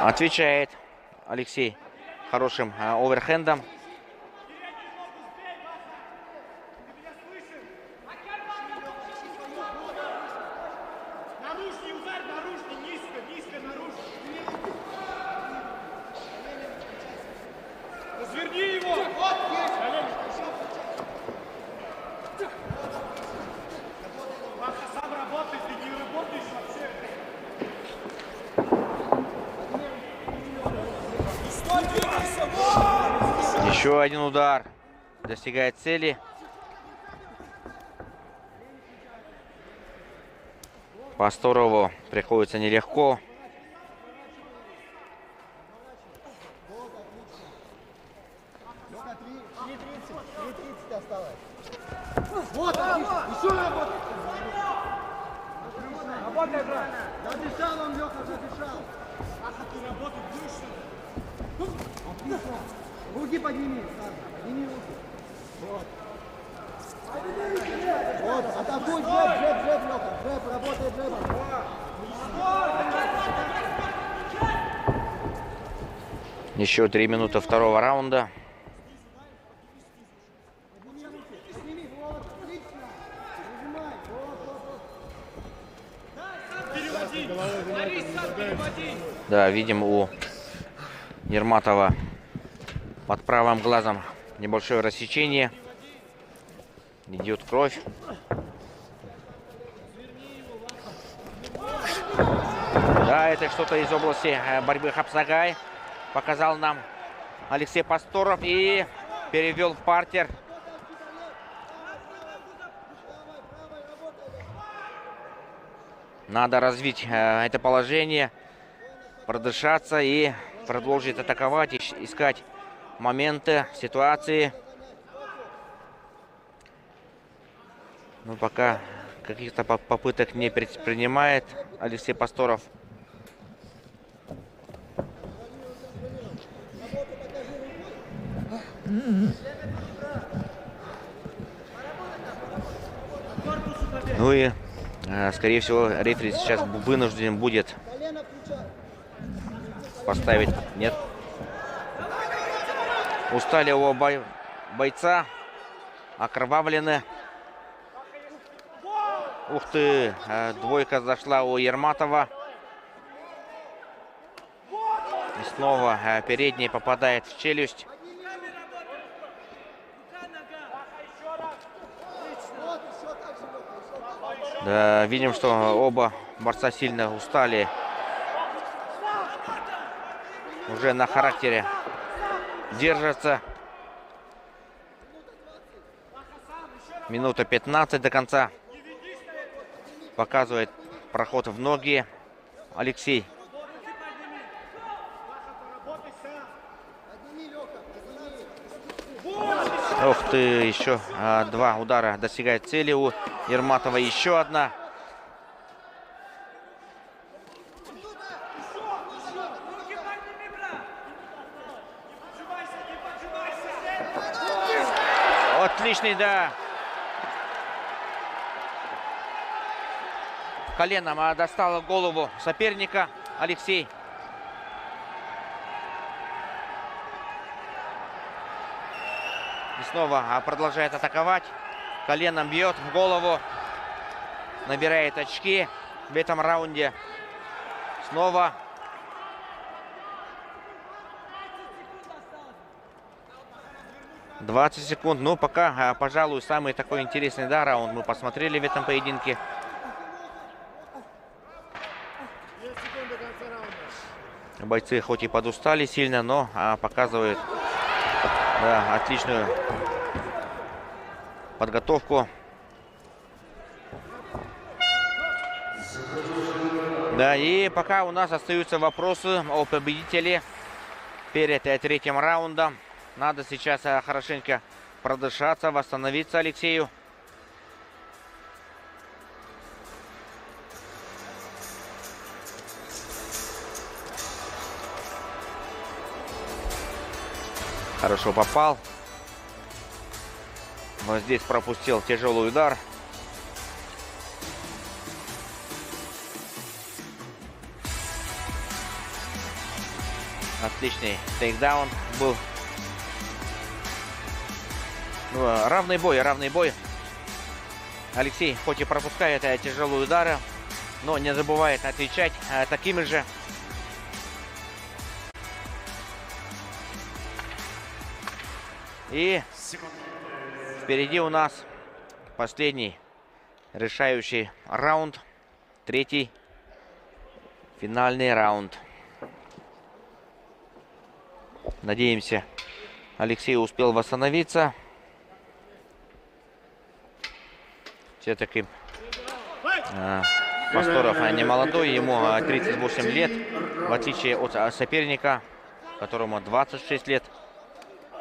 Отвечает Алексей хорошим оверхендом. Еще один удар. Достигает цели. Пасторову приходится нелегко. Вот, еще работай. Работай, брат. Задышал он, Леха, задышал. Аха, ты работать будешь? Отлично. Руки подними, подними руки. Вот. Вот, атакуй, джеб, Леха. Джеб, работай джебом. Еще 3 минуты второго раунда. Да, видим у Ерматова под правым глазом небольшое рассечение. Идет кровь. Да, это что-то из области борьбы Хапсагай. Показал нам Алексей Пасторов и перевел в партер. Надо развить это положение, продышаться и продолжить атаковать, искать моменты, ситуации. Но пока каких-то попыток не предпринимает Алексей Пасторов. Ну и, скорее всего, рефери сейчас вынужден будет поставить. Нет. Устали оба бойца. Окровавлены. Ух ты. Двойка зашла у Ерматова. И снова передний попадает в челюсть. Да, видим, что оба борца сильно устали. Уже на характере держатся. Минута 15 до конца. Показывает проход в ноги Алексей. Ух ты, еще 2 удара достигает цели у Ерматова. Еще одна. Отличный, да. Коленом достал голову соперника Алексей. И снова продолжает атаковать. Коленом бьет в голову. Набирает очки в этом раунде. Снова. «20 секунд». Ну, пока, пожалуй, самый такой интересный, да, раунд мы посмотрели в этом поединке. Бойцы хоть и подустали сильно, но показывают, да, отличную подготовку. Да, и пока у нас остаются вопросы о победителе перед третьим раундом. Надо сейчас хорошенько продышаться, восстановиться Алексею. Хорошо попал. Но здесь пропустил тяжелый удар. Отличный тейкдаун был. Ну, равный бой, равный бой. Алексей хоть и пропускает тяжелые удары, но не забывает отвечать такими же. И впереди у нас последний решающий раунд. Третий финальный раунд. Надеемся, Алексей успел восстановиться. Все-таки Пасторов не молодой, ему 38 лет, в отличие от соперника, которому 26 лет,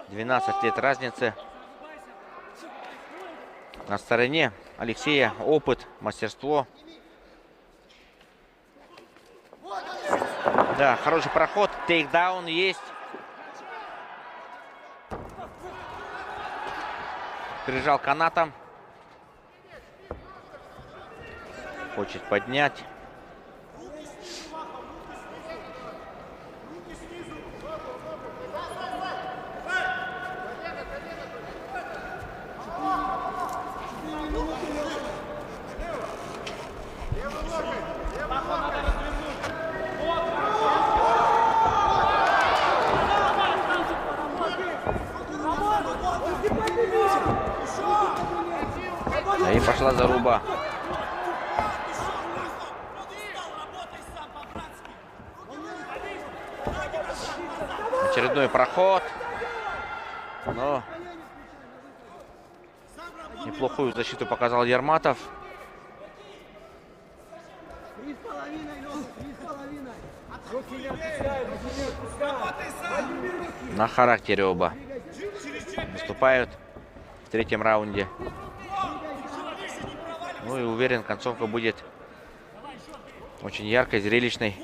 12 лет разницы. На стороне Алексея опыт, мастерство. Да, хороший проход, тейкдаун есть. Прижал канатом. Хочет поднять. Да и пошла заруба. Очередной проход. Но неплохую защиту показал Ерматов. На характере оба выступают в третьем раунде. Ну и уверен, концовка будет очень яркой, зрелищной.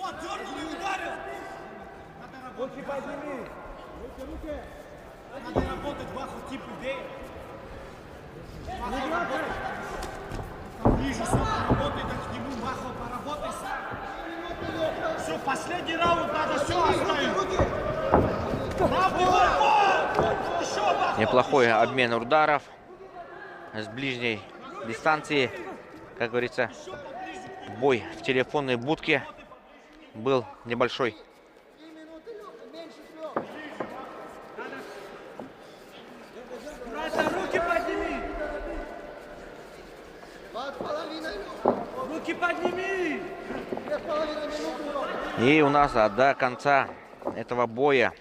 Все, последний раунд, надо все оставить. Неплохой обмен ударов с ближней дистанции. Как говорится, бой в телефонной будке был небольшой. Руки подними! Руки подними! И у нас до конца этого боя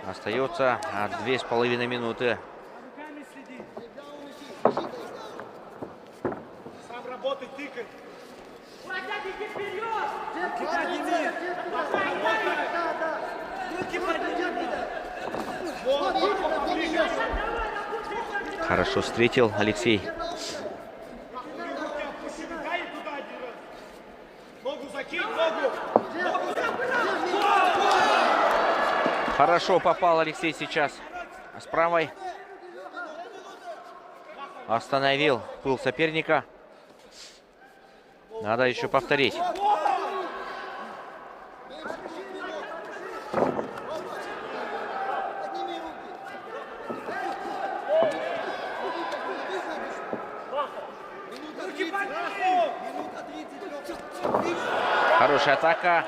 остается 2,5 минуты. Сам работай, тыкай. Руки подними! Руки подними! Хорошо встретил Алексей. Хорошо попал Алексей сейчас с правой. Остановил пыл соперника. Надо еще повторить. Хорошая атака.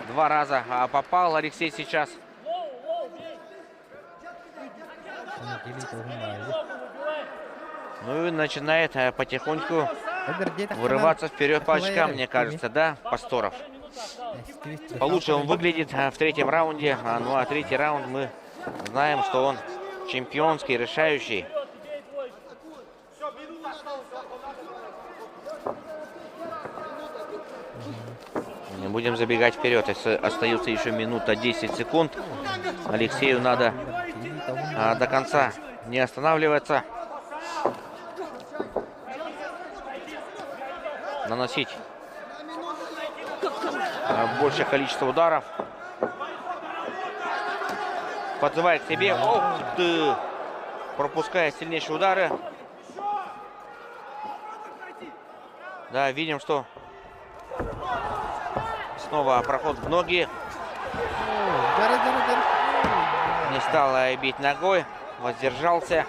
Два раза попал Алексей сейчас. Ну и начинает потихоньку вырываться вперед по очкам, мне кажется, да, Пасторов? Получше он выглядит в третьем раунде. Ну а третий раунд мы знаем, что он чемпионский, решающий. Не будем забегать вперед. Остается еще минута 10 секунд. Алексею надо до конца не останавливаться. Наносить большее количество ударов. Подзывает к себе. Ох ты! Пропуская сильнейшие удары. Да, видим, что снова проход в ноги. Не стал бить ногой, воздержался.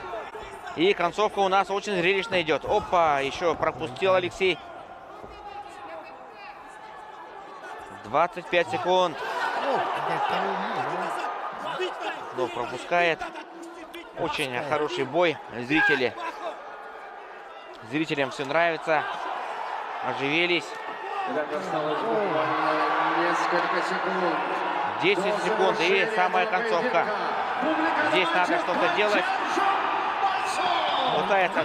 И концовка у нас очень зрелищно идет. Опа, еще пропустил Алексей. 25 секунд. Но пропускает. Очень хороший бой. Зрителям все нравится. Оживились. Несколько секунд. 10 секунд и самая концовка. Здесь надо что-то делать. Пытается.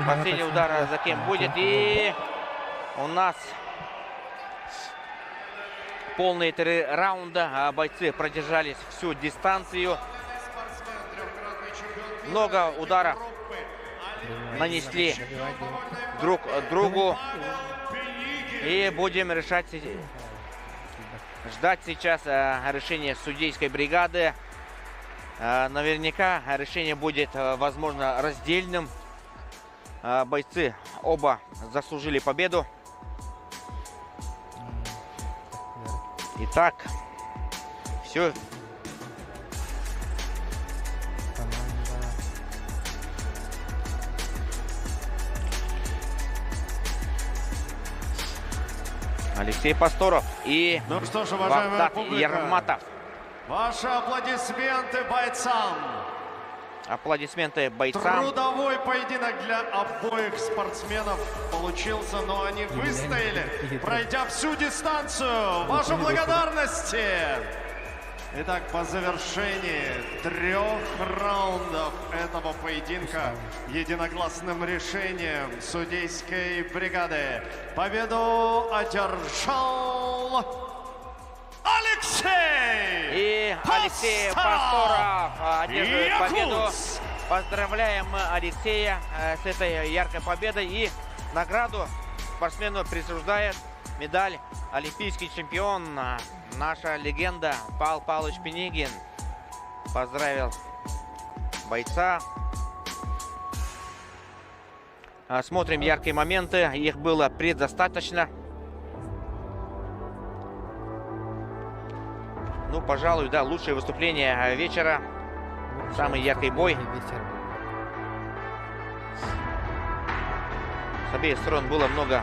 Последний удар за кем будет. И у нас полные 3 раунда. Бойцы продержались всю дистанцию. Много ударов нанесли друг другу. И будем ждать сейчас решения судейской бригады. Наверняка решение будет, возможно, раздельным. Бойцы оба заслужили победу. Итак, все. Алексей Пасторов и Ну что ж, уважаемая Вахтанг публика, Ерматов. ваши аплодисменты бойцам. Аплодисменты бойцам. Трудовой поединок для обоих спортсменов получился, но они выстояли, пройдя всю дистанцию. Ваши благодарности! Итак, по завершении 3 раундов этого поединка единогласным решением судейской бригады победу одержал Алексей! И Алексей Пасторов одерживает победу. Поздравляем Алексея с этой яркой победой. И награду спортсмену присуждает медаль олимпийский чемпион. Наша легенда Павел Павлович Пенигин поздравил бойца. Смотрим яркие моменты. Их было предостаточно. Ну, пожалуй, да, лучшее выступление вечера. Самый яркий бой. С обеих сторон было много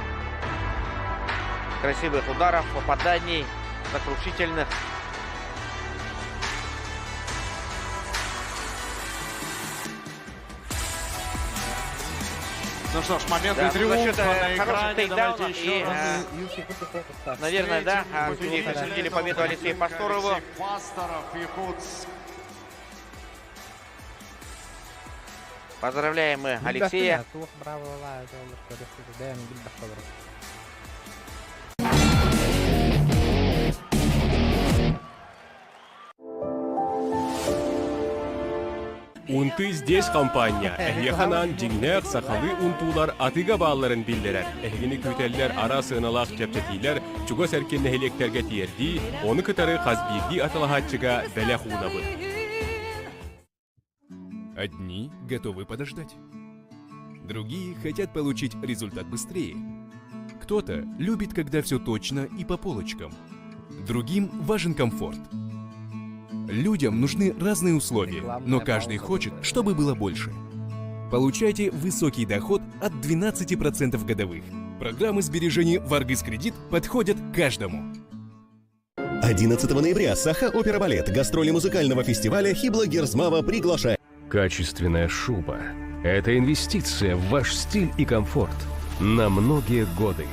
красивых ударов, попаданий, сокрушительных. Ну что ж, момент Да, триумфа за счет на хороших экране. тейкдаунов Давайте и, еще раз. наверное, да, судьи присудили победу Алексею Пасторову. Алексей Пасторов, Якутск. Поздравляем мы Алексея. Унты здесь компания. Эхьяханан жиңнәк сақалы унтулар атыга балларын билдерер. Эхгини күтәлләр ара сыналак чәпчәтиләр чуга сәркенне хелектерге тиерди, оны кытары казбирди аталахатчыга бәлә хунабы. Одни готовы подождать. Другие хотят получить результат быстрее. Кто-то любит, когда все точно и по полочкам. Другим важен комфорт. Людям нужны разные условия, но каждый хочет, чтобы было больше. Получайте высокий доход от 12% годовых. Программы сбережений Варгис Кредит подходят каждому. 11 ноября Саха Опера Балет гастроли музыкального фестиваля Хибла Герзмава приглашает. Качественная шуба – это инвестиция в ваш стиль и комфорт на многие годы.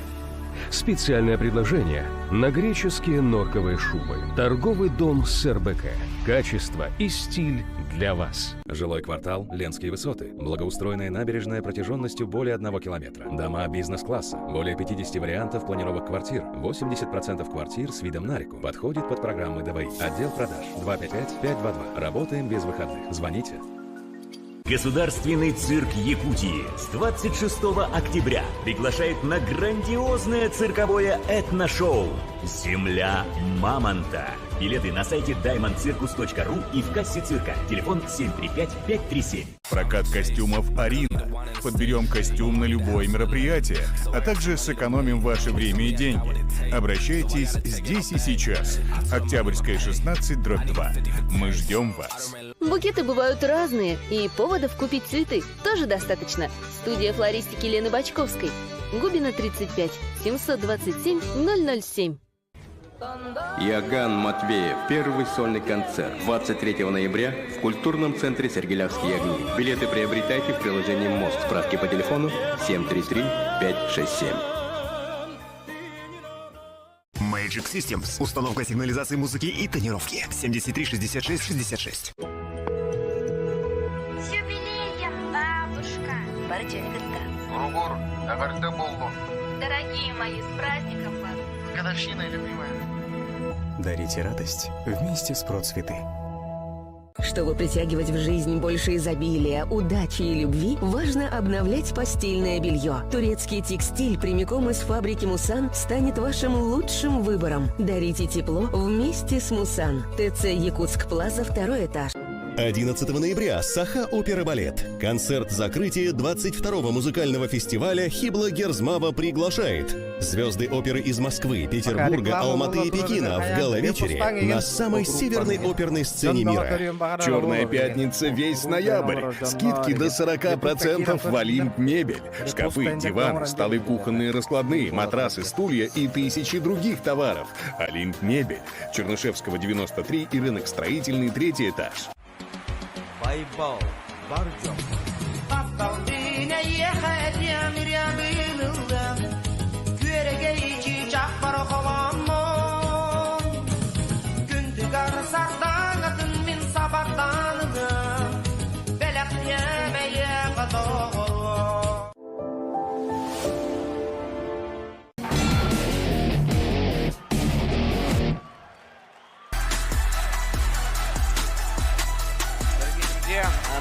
Специальное предложение на греческие норковые шубы. Торговый дом СРБК. Качество и стиль для вас. Жилой квартал «Ленские высоты». Благоустроенная набережная протяженностью более 1 километра. Дома бизнес-класса. Более 50 вариантов планировок квартир. 80% квартир с видом на реку. Подходит под программы ДВИ. Отдел продаж 255-522. Работаем без выходных. Звоните. Государственный цирк Якутии с 26 октября приглашает на грандиозное цирковое этношоу «Земля Мамонта». Билеты на сайте diamondcircus.ru и в кассе цирка. Телефон 735-537. Прокат костюмов «Арина». Подберем костюм на любое мероприятие, а также сэкономим ваше время и деньги. Обращайтесь здесь и сейчас. Октябрьская, 16/2. Мы ждем вас. Букеты бывают разные, и поводов купить цветы тоже достаточно. Студия флористики Лены Бочковской. Губина, 35, 727 007. Иоганн Матвеев. Первый сольный концерт. 23 ноября в культурном центре «Сергелявские огни». Билеты приобретайте в приложении «Мост». Справки по телефону 733-567. Magic Systems. Установка сигнализации музыки и тонировки. 73 66 66. С юбилеем, бабушка! Ругор, Дорогие мои, с праздником вас! годовщиной, любимая. Дарите радость вместе с Процветы. Чтобы притягивать в жизнь больше изобилия, удачи и любви, важно обновлять постельное белье. Турецкий текстиль прямиком из фабрики «Мусан» станет вашим лучшим выбором. Дарите тепло вместе с «Мусан». ТЦ «Якутск Плаза», 2-й этаж. 11 ноября Саха Опера Балет. Концерт закрытия 22-го музыкального фестиваля «Хибла Герзмава» приглашает. Звезды оперы из Москвы, Петербурга, Алматы и Пекина в гала-вечере на самой северной оперной сцене мира. Черная пятница весь ноябрь. Скидки до 40% в Олимп Мебель. Шкафы, диваны, столы кухонные раскладные, матрасы, стулья и тысячи других товаров. Олимп Мебель. Чернышевского, 93 и рынок строительный, 3-й этаж. Байбал, Бардем.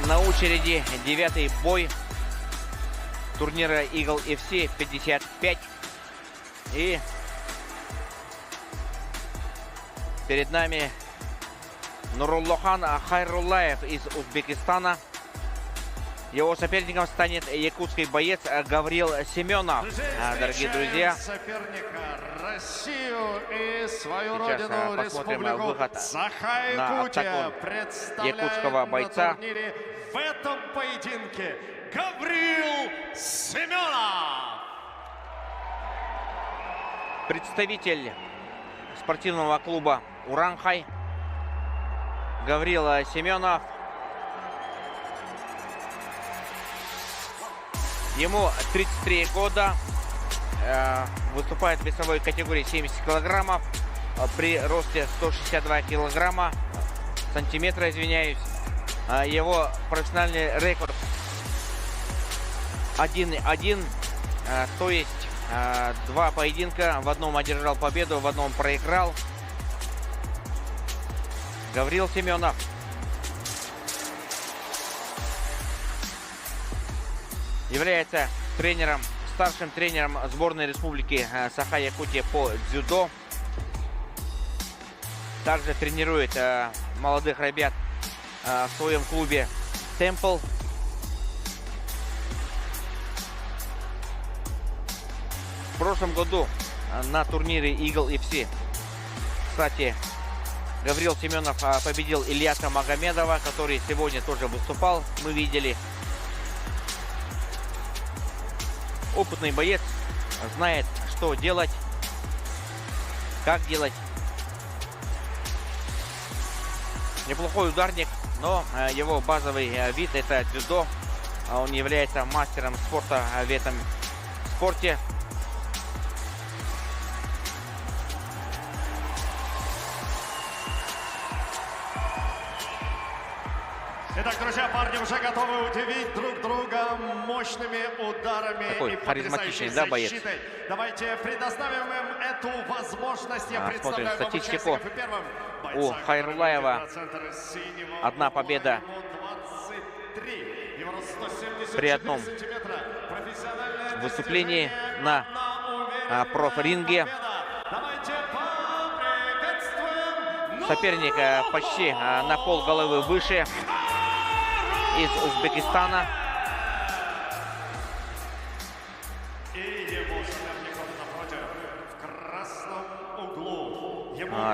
На очереди 9-й бой турнира Eagle FC 55. И перед нами Нуруллохан Хайруллаев из Узбекистана. Его соперником станет якутский боец Гаврил Семенов. Дорогие друзья, соперника Россию и свою сейчас родину, посмотрим республику выход на Саха-Якутия октагон якутского бойца. В этом поединке Гаврил Семенов. Представитель спортивного клуба «Уранхай» Гаврил Семенов. Ему 33 года, выступает в весовой категории 70 килограммов, при росте 162 килограмма, сантиметра, извиняюсь. Его профессиональный рекорд 1-1, то есть 2 поединка, в одном одержал победу, в одном проиграл. Гаврил Семенов. Является тренером, старшим тренером сборной республики Саха-Якутия по дзюдо. Также тренирует молодых ребят в своем клубе Темпл. В прошлом году на турнире Eagle FC, кстати, Гаврил Семенов победил Ильяса Магомедова, который сегодня тоже выступал, мы видели. Опытный боец, знает, что делать, как делать. Неплохой ударник, но его базовый вид — это дзюдо. Он является мастером спорта в этом спорте. Итак, друзья, парни уже готовы удивить друг друга мощными ударами такой и потрясающей защитой. Давайте предоставим им эту возможность. Я Смотрим представляю статистику. У Хайруллаева 1 победа при одном выступлении на профринге. Соперник почти на полголовы выше, из Узбекистана.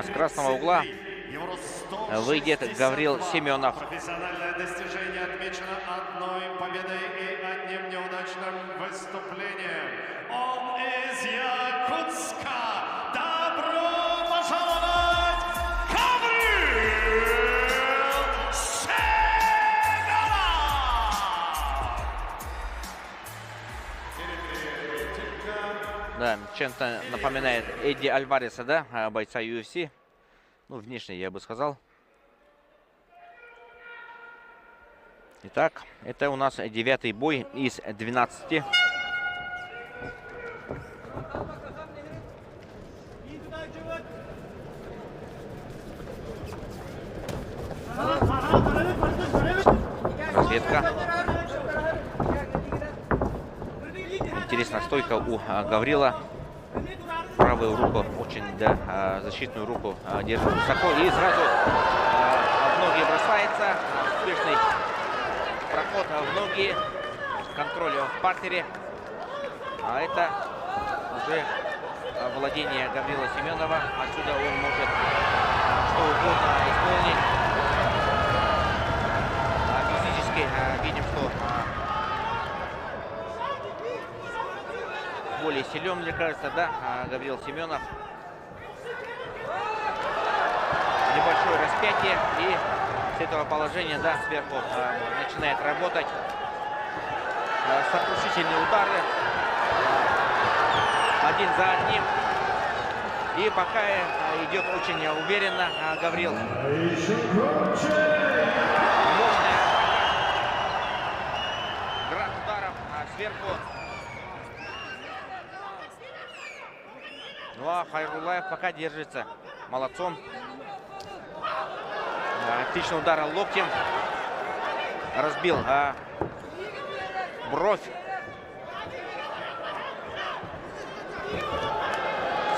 С красного угла выйдет Гаврил Семенов. Профессиональное достижение отмечено одной победой и одним неудачным выступлением. Он из Якутска. Добро пожаловать, Гаврил Семенов! Да, чем-то напоминает Эдди Альвареса, да, бойца UFC. Ну, внешне, я бы сказал. Итак, это у нас 9-й бой из 12. Разведка. Интересная стойка у Гаврила. Правую руку, очень, да, защитную руку держит высоко. И сразу в ноги бросается. Успешный проход в ноги. Контроль в партере. А это уже владение Гаврила Семенова. Отсюда он может что угодно исполнить. Физически видим, что более силен, мне кажется, да, Гаврил Семенов. Небольшое распятие, и с этого положения, да, сверху начинает работать. Сокрушительные удары. Один за одним. И пока идет очень уверенно Гаврил. Град ударов сверху. Ну а Хайрулаев пока держится. Молодцом. Отличный удар локтем. Разбил бровь.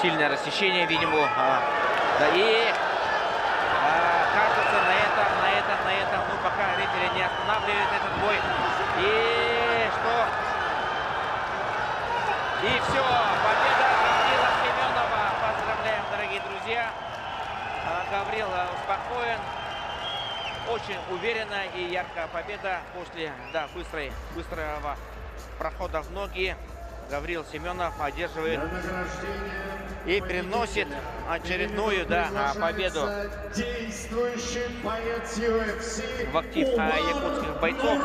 Сильное рассечение, видимо. Да и кажется, на этом. Ну пока рефери не останавливает этот бой. И что? И все. Победа Гаврила Семенова. Поздравляем, дорогие друзья. Гаврил успокоен. Очень уверенная и яркая победа после, да, быстрого прохода в ноги. Гаврил Семенов одерживает и приносит очередную, да, победу в актив якутских бойцов.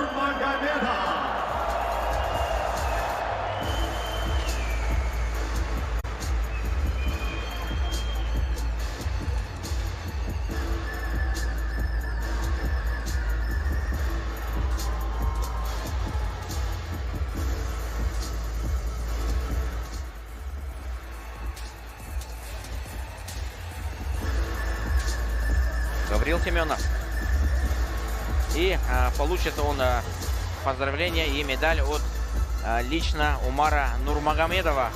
Гаврил Семенов. И получит он поздравления и медаль от лично Умара Нурмагомедова,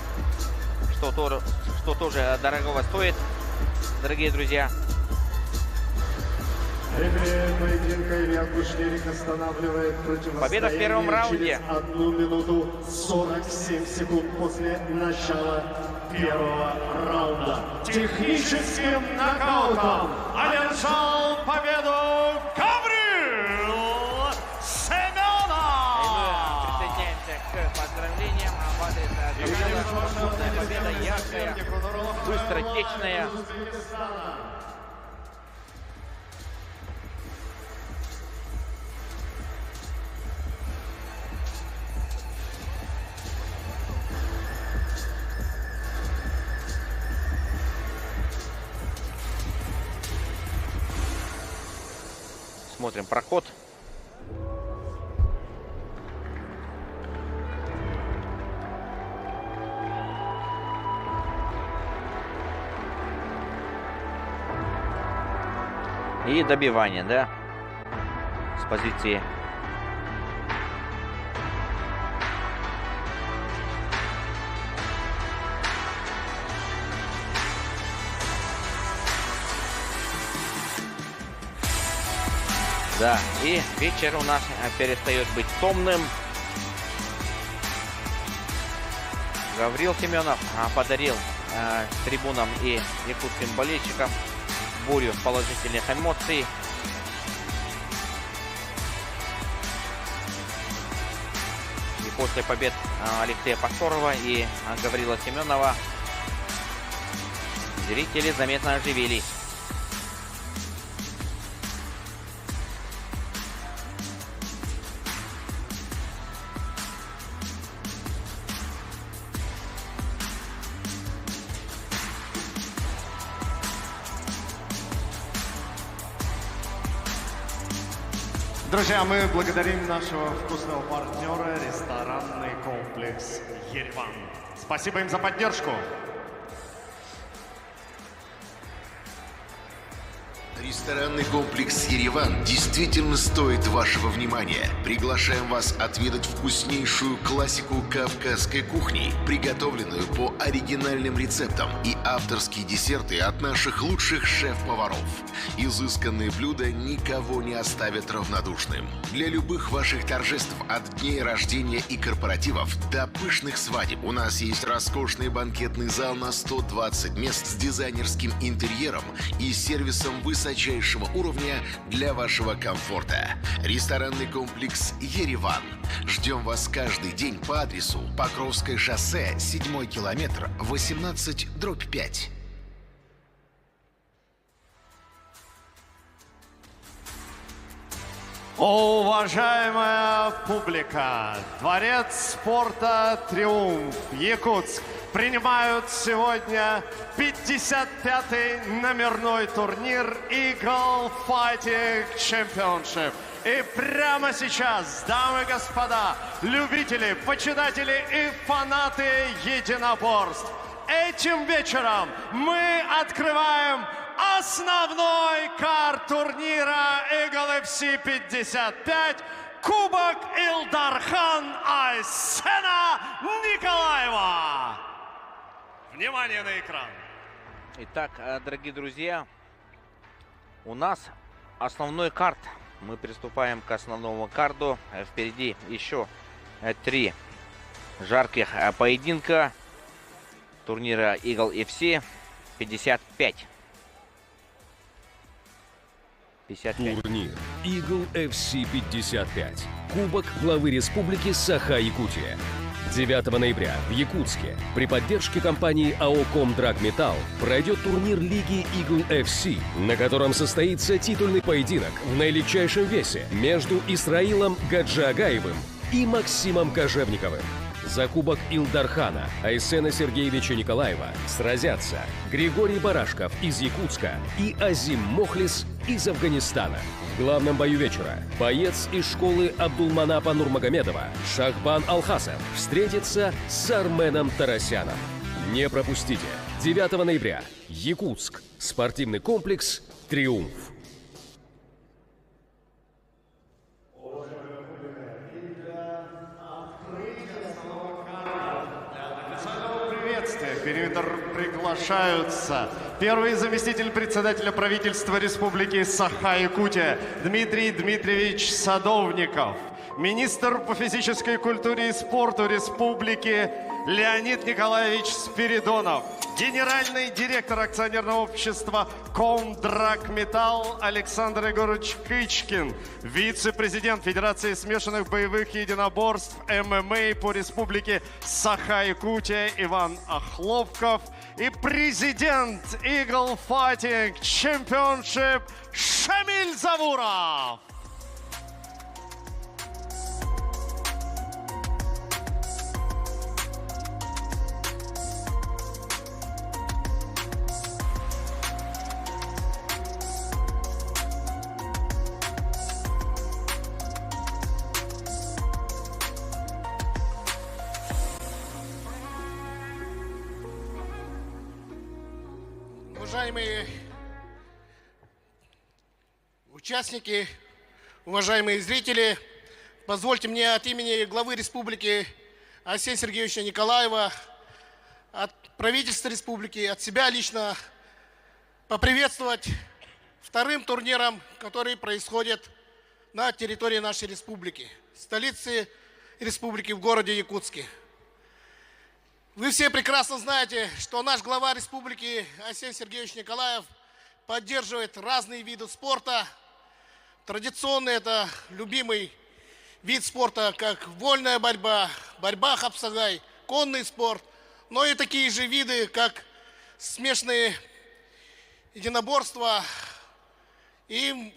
что тоже дорогого стоит, дорогие друзья. Победа в первом раунде. 1 минуту 47 секунд после начала первого раунда. Техническим нокаутом одержал победу Гаврил Семенов! И мы присоединяемся к поздравлениям. В адрес Гаврила. Крупная победа, яркая, быстротечная. Смотрим проход. И добивание, да, с позиции Да, и вечер у нас перестает быть томным. Гаврил Семенов подарил трибунам и якутским болельщикам бурю положительных эмоций. И после побед Алексея Пасторова и Гаврила Семенова зрители заметно оживились. Друзья, мы благодарим нашего вкусного партнера, ресторанный комплекс «Ереван». Спасибо им за поддержку. Ресторанный комплекс «Ереван» действительно стоит вашего внимания. Приглашаем вас отведать вкуснейшую классику кавказской кухни, приготовленную по оригинальным рецептам, и авторские десерты от наших лучших шеф-поваров. Изысканные блюда никого не оставят равнодушным. Для любых ваших торжеств, от дней рождения и корпоративов до пышных свадеб, у нас есть роскошный банкетный зал на 120 мест с дизайнерским интерьером и сервисом высочайшего уровня для вашего комфорта. Ресторанный комплекс «Ереван». Ждем вас каждый день по адресу Покровское шоссе, 7 километр, 18/5. Уважаемая публика, Дворец спорта «Триумф» Якутск принимают сегодня 55-й номерной турнир Eagle Fighting Championship. И прямо сейчас, дамы и господа, любители, почитатели и фанаты единоборств, этим вечером мы открываем основной карт турнира Eagle FC 55, Кубок Илдархан Айсена Николаева. Внимание на экран. Итак, дорогие друзья, у нас основной карт. Мы приступаем к основному карту. Впереди еще 3 жарких поединка турнира Eagle FC 55. Турнир Eagle FC 55. Кубок главы Республики Саха-Якутия. 9 ноября в Якутске при поддержке компании АО «Комдрагметалл» пройдет турнир лиги Eagle FC, на котором состоится титульный поединок в наилегчайшем весе между Исраилом Гаджиагаевым и Максимом Кожевниковым. За кубок Илдархана Айсена Сергеевича Николаева сразятся Григорий Барашков из Якутска и Азим Мохлис из Афганистана. В главном бою вечера боец из школы Абдулманапа Нурмагомедова Шахбан Алхасов встретится с Арменом Тарасяном. Не пропустите. 9 ноября. Якутск. Спортивный комплекс «Триумф». Периметр приглашаются первый заместитель председателя правительства Республики Саха-Якутия Дмитрий Дмитриевич Садовников, министр по физической культуре и спорту Республики Леонид Николаевич Спиридонов, генеральный директор акционерного общества «Комдрагметалл» Александр Егорович Кычкин, вице-президент Федерации смешанных боевых единоборств ММА по Республике Саха-Якутия Иван Охлопков и президент Eagle Fighting Championship Шамиль Завуров. Уважаемые участники, уважаемые зрители, позвольте мне от имени главы республики Айсена Сергеевича Николаева, от правительства республики, от себя лично поприветствовать вторым турниром, который происходит на территории нашей республики, столицы республики в городе Якутске. Вы все прекрасно знаете, что наш глава республики Арсений Сергеевич Николаев поддерживает разные виды спорта. Традиционный это любимый вид спорта, как вольная борьба, борьба хапсагай, конный спорт, но и такие же виды, как смешанные единоборства. И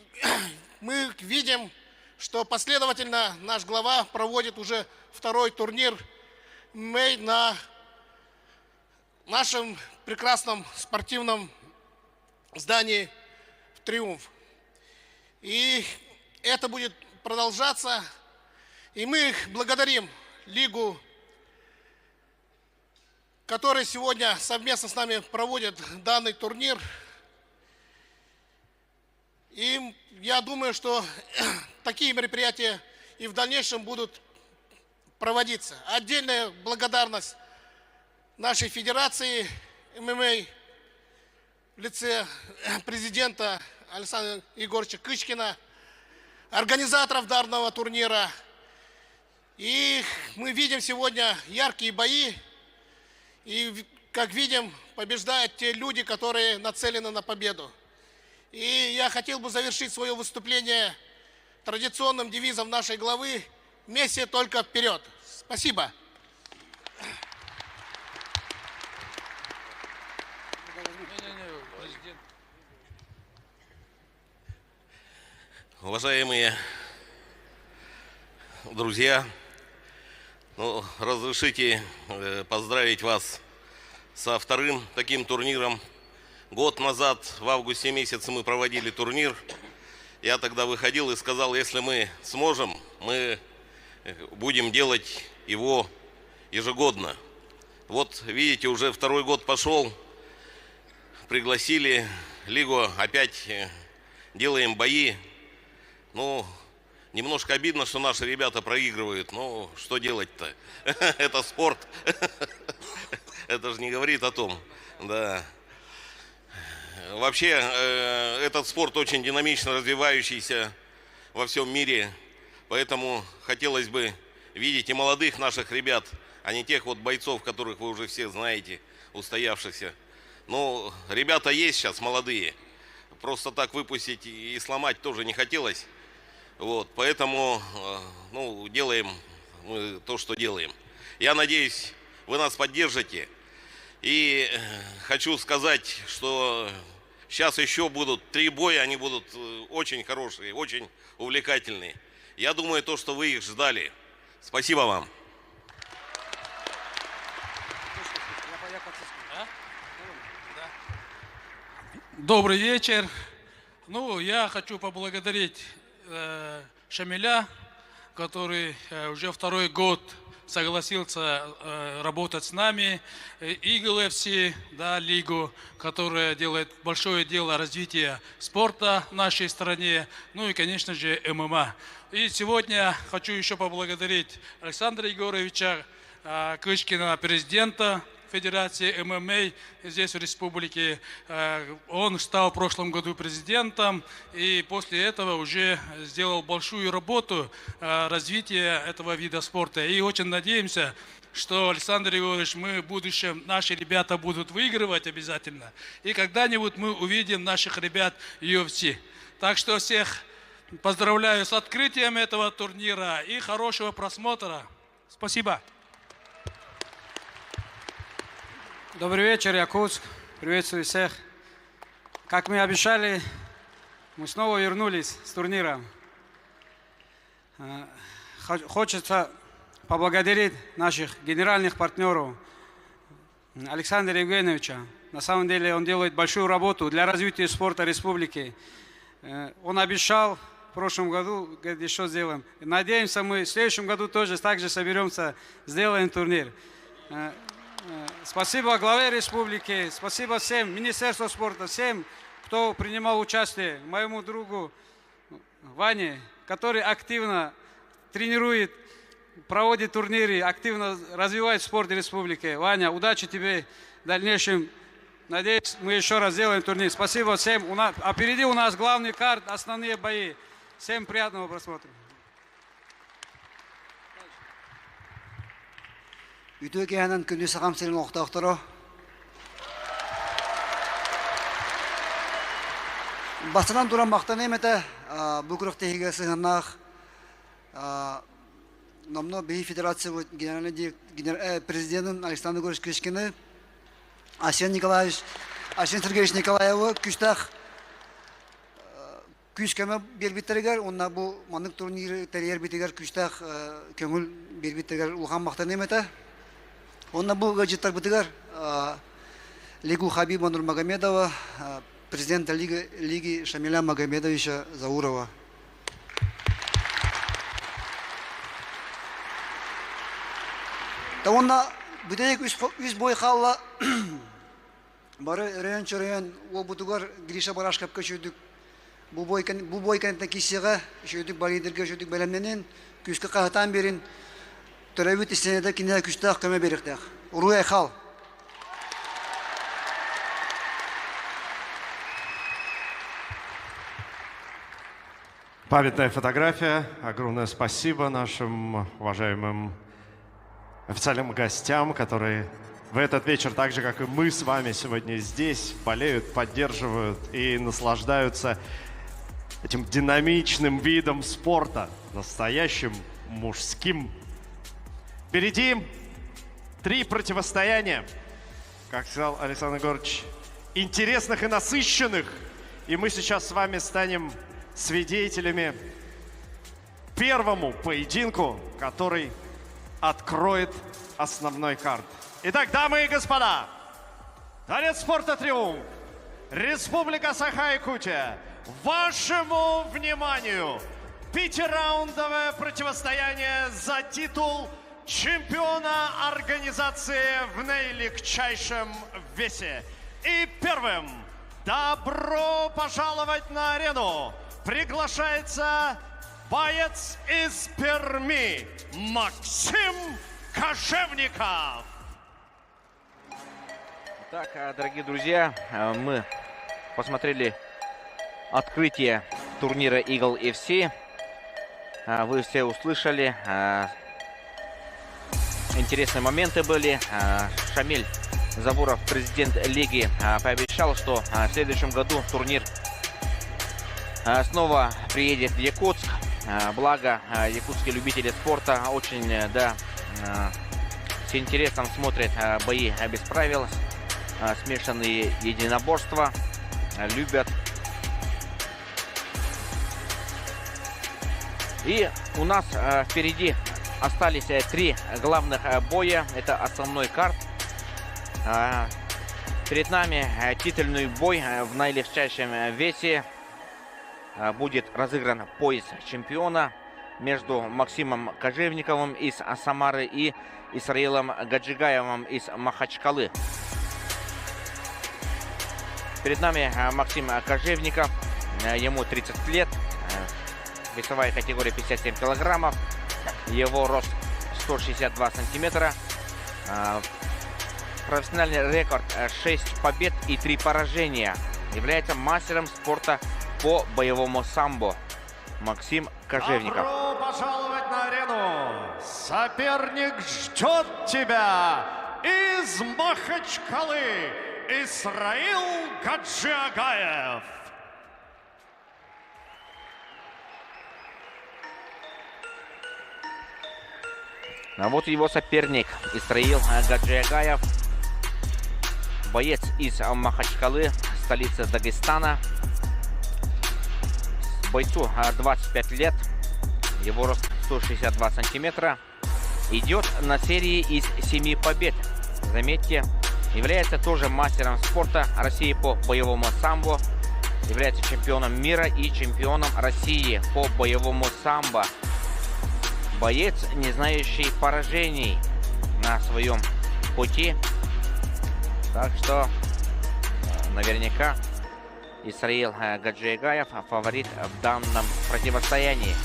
мы видим, что последовательно наш глава проводит уже второй турнир на нашем прекрасном спортивном здании «Триумф». И это будет продолжаться. И мы благодарим Лигу, которая сегодня совместно с нами проводит данный турнир. И я думаю, что такие мероприятия и в дальнейшем будут проводиться. Отдельная благодарность нашей федерации ММА в лице президента Александра Егоровича Кычкина, организаторов данного турнира. И мы видим сегодня яркие бои. И, как видим, побеждают те люди, которые нацелены на победу. И я хотел бы завершить свое выступление традиционным девизом нашей главы «Вместе только вперед». Спасибо. Уважаемые друзья, разрешите поздравить вас со вторым таким турниром. Год назад, в августе месяце, мы проводили турнир. Я тогда выходил и сказал, если мы сможем, мы будем делать его ежегодно. Вот видите, уже второй год пошел, пригласили Лигу, опять делаем бои. Немножко обидно, что наши ребята проигрывают. Что делать-то? Это спорт. Это же не говорит о том. Да. Вообще, этот спорт очень динамично развивающийся во всем мире. Поэтому хотелось бы видеть и молодых наших ребят, а не тех вот бойцов, которых вы уже все знаете, устоявшихся. Ребята есть сейчас молодые. Просто так выпустить и сломать тоже не хотелось. Поэтому делаем мы то, что делаем. Я надеюсь, вы нас поддержите. И хочу сказать, что сейчас еще будут 3 боя, они будут очень хорошие, очень увлекательные. Я думаю, то, что вы их ждали. Спасибо вам. Добрый вечер. Я хочу поблагодарить Шамиля, который уже второй год согласился работать с нами, Eagle FC, лигу, которая делает большое дело развития спорта в нашей стране, и, конечно же, ММА. И сегодня хочу еще поблагодарить Александра Егоровича Кычкина, президента Федерации ММА здесь в республике. Он стал в прошлом году президентом и после этого уже сделал большую работу развития этого вида спорта. И очень надеемся, что, Александр Егорович, мы в будущем, наши ребята будут выигрывать обязательно. И когда-нибудь мы увидим наших ребят UFC. Так что всех поздравляю с открытием этого турнира и хорошего просмотра. Спасибо. Добрый вечер, Якутск. Приветствую всех. Как мы обещали, мы снова вернулись с турниром. Хочется поблагодарить наших генеральных партнеров Александра Евгеньевича. На самом деле он делает большую работу для развития спорта республики. Он обещал в прошлом году, говорит, еще сделаем. Надеемся, мы в следующем году тоже так же соберемся, сделаем турнир. Спасибо главе республики, спасибо всем, Министерству спорта, всем, кто принимал участие, моему другу Ване, который активно тренирует, проводит турниры, активно развивает спорт республики. Ваня, удачи тебе в дальнейшем. Надеюсь, мы еще раз сделаем турнир. Спасибо всем. Впереди у нас главный карт, основные бои. Всем приятного просмотра. Ütü kehenen kündü sağam senin oqtaqtırı. Basınan duran maqtan emete bu kırıqta hige sığınaq. Namno Beyi Federация президентин Александр Григорьевич Кришкины, Арсен Сергеевич Николаевы күштақ күшкеме бербиттергер, онна бу манык турниры терьер битегер күштақ көңіл бербиттергер улхан мақтан емете. Онна бу гаджеттар битегер Лигу Хабиба Нурмагомедова, президента Лиги Шамиля Магомедовича Заурова. Онна бүтек үз бой қалла бары район-чырайон ол бұтығар Гриша Барашкап көшедік. Бұл бой кәнеттен кесеға шөйдік баридерге шөйдік бәлемненен күшкі қағытан берін түрәбіт істенеді кенеде күштақ көме беріктәқ. Уруй айхал. Памятная фотография. Огромное спасибо нашим уважаемым официальным гостям, которые в этот вечер, так же, как и мы с вами сегодня здесь, болеют, поддерживают и наслаждаются этим динамичным видом спорта, настоящим мужским. Впереди 3 противостояния, как сказал Александр Георгиевич, интересных и насыщенных. И мы сейчас с вами станем свидетелями первому поединку, который откроет основной карт. Итак, дамы и господа, дворец спорта «Триумф», Республика Саха-Якутия, вашему вниманию 5-раундовое противостояние за титул чемпиона организации в наилегчайшем весе. И первым добро пожаловать на арену приглашается боец из Перми Максим Кожевников. Так, дорогие друзья, мы посмотрели открытие турнира Eagle FC. Вы все услышали. Интересные моменты были. Шамиль Завуров, президент лиги, пообещал, что в следующем году турнир снова приедет в Якутск. Благо, якутские любители спорта очень, с интересом смотрят бои без правил, смешанные единоборства, любят. И у нас впереди остались 3 главных боя. Это основной карт. Перед нами титульный бой в наилегчайшем весе. Будет разыгран пояс чемпиона между Максимом Кожевниковым из Самары и Исраилом Гаджигаевым из Махачкалы. Перед нами Максим Кожевников, ему 30 лет, весовая категория 57 килограммов, его рост 162 сантиметра, профессиональный рекорд 6 побед и 3 поражения, является мастером спорта по боевому самбо Максим Кожевников. Добро пожаловать на арену! Соперник ждет тебя из Махачкалы, Исраил Гаджиагаев. А вот его соперник Исраил Гаджиагаев, боец из Махачкалы, столицы Дагестана. Бойцу 25 лет, его рост 162 сантиметра, идет на серии из 7 побед. Заметьте, является тоже мастером спорта России по боевому самбо, является чемпионом мира и чемпионом России по боевому самбо. Боец, не знающий поражений на своем пути. Так что наверняка Исраил Гаджиагаев фаворит в данном противостоянии.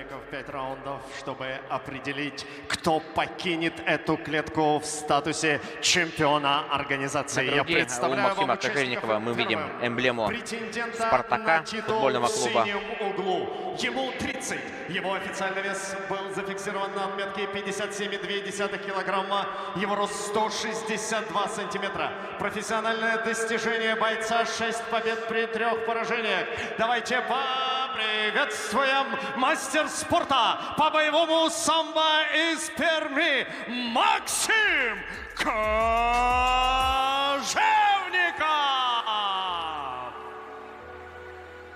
соперников 5 раундов, чтобы определить, кто покинет эту клетку в статусе чемпиона организации. На груди у Максима Кожевникова мы видим эмблему Спартака, футбольного клуба. Углу. Ему 30. Его официальный вес был зафиксирован на отметке 57,2 килограмма. Его рост 162 сантиметра. Профессиональное достижение бойца 6 побед при 3 поражениях. Давайте поприветствуем мастер спорта по боевому самбо из Перми Максим Кожевников!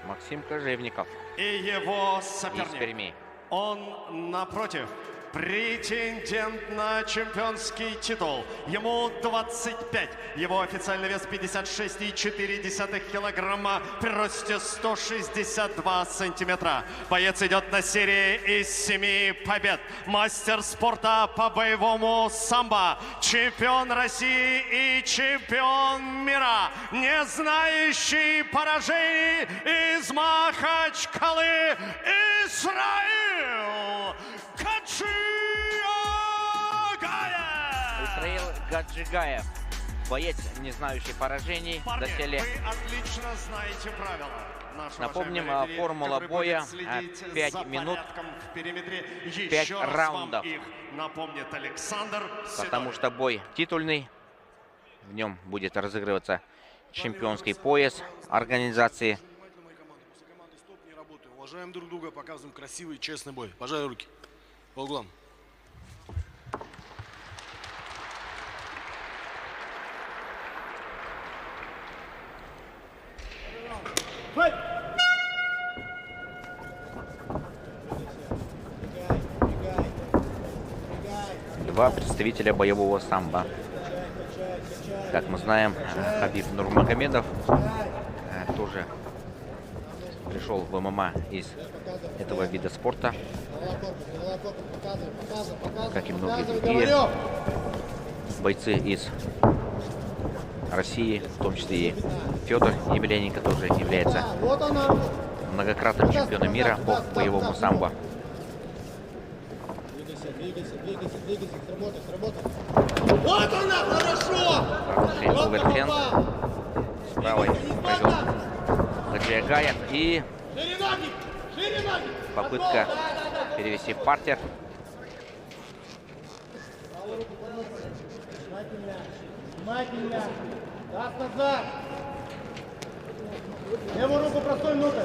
Максим Кожевников. И его соперник. Из Перми. Он, напротив, претендент на чемпионский титул. Ему 25. Его официальный вес 56,4 килограмма при росте 162 сантиметра. Боец идет на серии из 7 побед. Мастер спорта по боевому самбо. Чемпион России и чемпион мира. Не знающий поражений из Махачкалы, Исраил Исраил Гаджигаев. Боец, не знающий поражений. Доселе. Вы отлично знаете правила. Напомним, формула боя 5 минут, 5 раундов. Напомнит Александр. Потому что бой титульный. В нем будет разыгрываться чемпионский пояс организации. Уважаем друг друга, показываем красивый, честный бой. Пожали руки по углам. Два представителя боевого самбо. Как мы знаем, Хабиб Нурмагомедов тоже пришел в ММА из этого вида спорта, как и многие другие бойцы из России, в том числе и Федор Емельяненко тоже является многократным чемпионом мира по боевому самбо. Вот она, хорошо! Хороший овертенд. С правой провел Гаджигаев и попытка перевести в партер. Внимательно. Газ назад. Левую руку простой внутрь.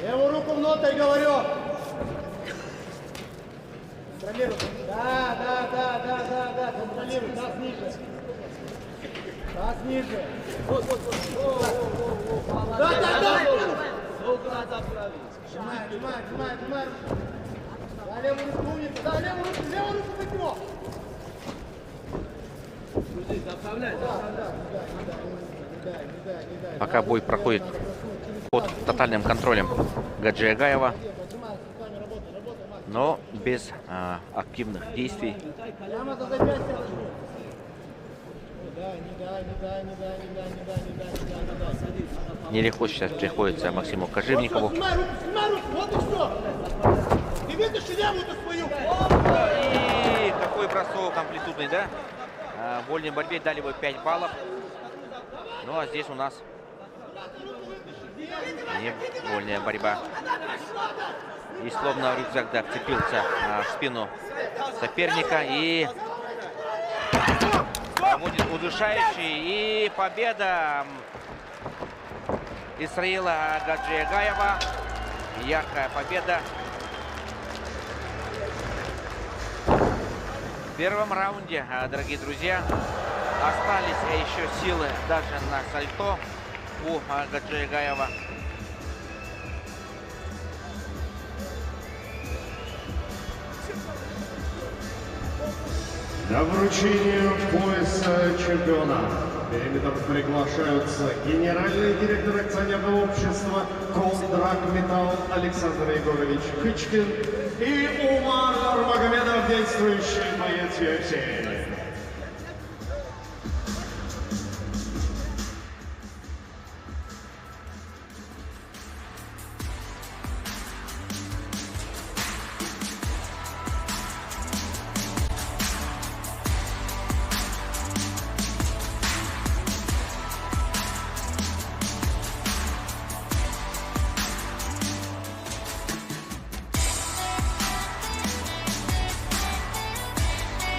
Левую руку внутрь, говорю. Контролируй. Да. Контролируй. Газ ниже. Газ ниже. Вот. Да. Сжимай. Да, левую руку умница. Да, левую руку под него. Пока бой проходит под тотальным контролем Гаджигаева, но без активных действий. Нелегко сейчас приходится Максиму Кожевникову. И какой бросок амплитудный, да? В вольной борьбе дали бы 5 баллов. Ну а здесь у нас не вольная борьба. И словно рюкзак, да, вцепился в спину соперника и проводит удушающий. И победа Исраила Гаджигаева. Яркая победа. В первом раунде, дорогие друзья, остались еще силы даже на сальто у Гаджигаева. На вручение пояса чемпиона перед приглашаются генеральный директор акционерного общества «Колдрак Металл» Александр Егорович Хычкин и Умар Нурмагомедов, действующий боец UFC.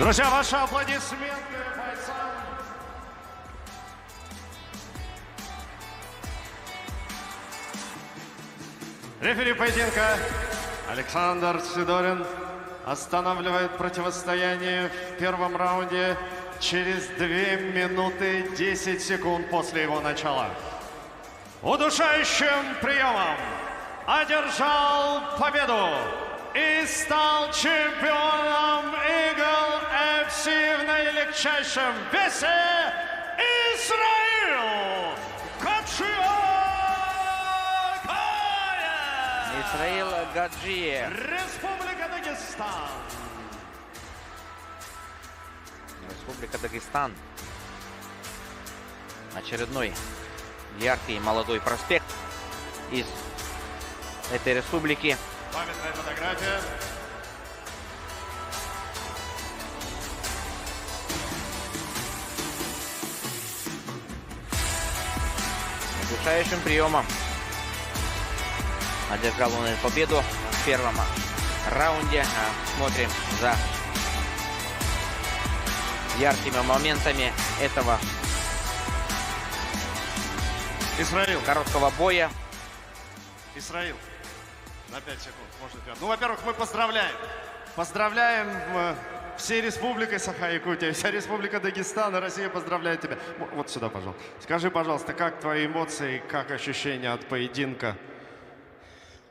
Друзья, ваши аплодисменты бойцам. Рефери поединка Александр Сидорин останавливает противостояние в первом раунде через 2 минуты 10 секунд после его начала. Удушающим приемом одержал победу и стал чемпионом Eagle FC в наилегчайшем весе Исраил Гаджиев. Исраил Гаджиев. Республика Дагестан. Республика Дагестан. Очередной яркий молодой проспект из этой республики. Памятная фотография. Удушающим приемом одержал он победу в первом раунде. Смотрим за яркими моментами этого Исраил. Короткого боя. Исраил. На 5 секунд, может, 5. Ну, во-первых, мы поздравляем. Поздравляем всей республикой Саха-Якутия, вся республика Дагестан и Россия поздравляет тебя. Вот сюда, пожалуйста. Скажи, пожалуйста, как твои эмоции, как ощущения от поединка?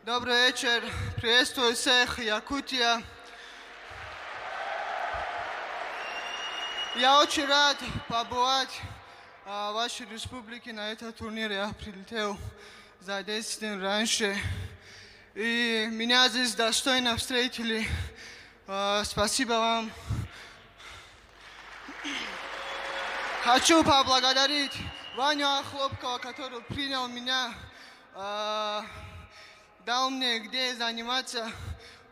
Добрый вечер. Приветствую всех, Якутия. Я очень рад побывать в вашей республике на этот турнир. Я прилетел за 10 дней раньше. И меня здесь достойно встретили. Спасибо вам. Хочу поблагодарить Ваню Хлопкова, который принял меня, дал мне где заниматься.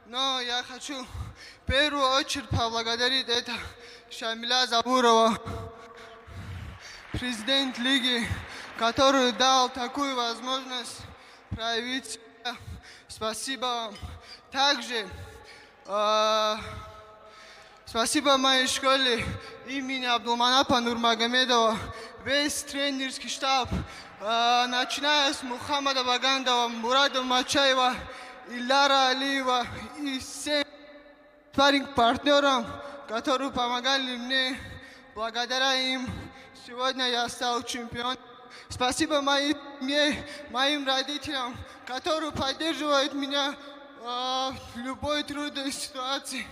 Но я хочу в первую очередь поблагодарить это Шамиля Забурова, президент лиги, который дал такую возможность проявить себя. Спасибо вам. Также спасибо моей школе имени Абдулманапа Нурмагомедова, весь тренерский штаб, начиная с Мухаммада Багандова, Мурада Мачаева, Ильдара Алиева и всем партнерам, которые помогали мне. Благодаря им сегодня я стал чемпионом. Спасибо моим родителям, которые поддерживают меня в любой трудной ситуации.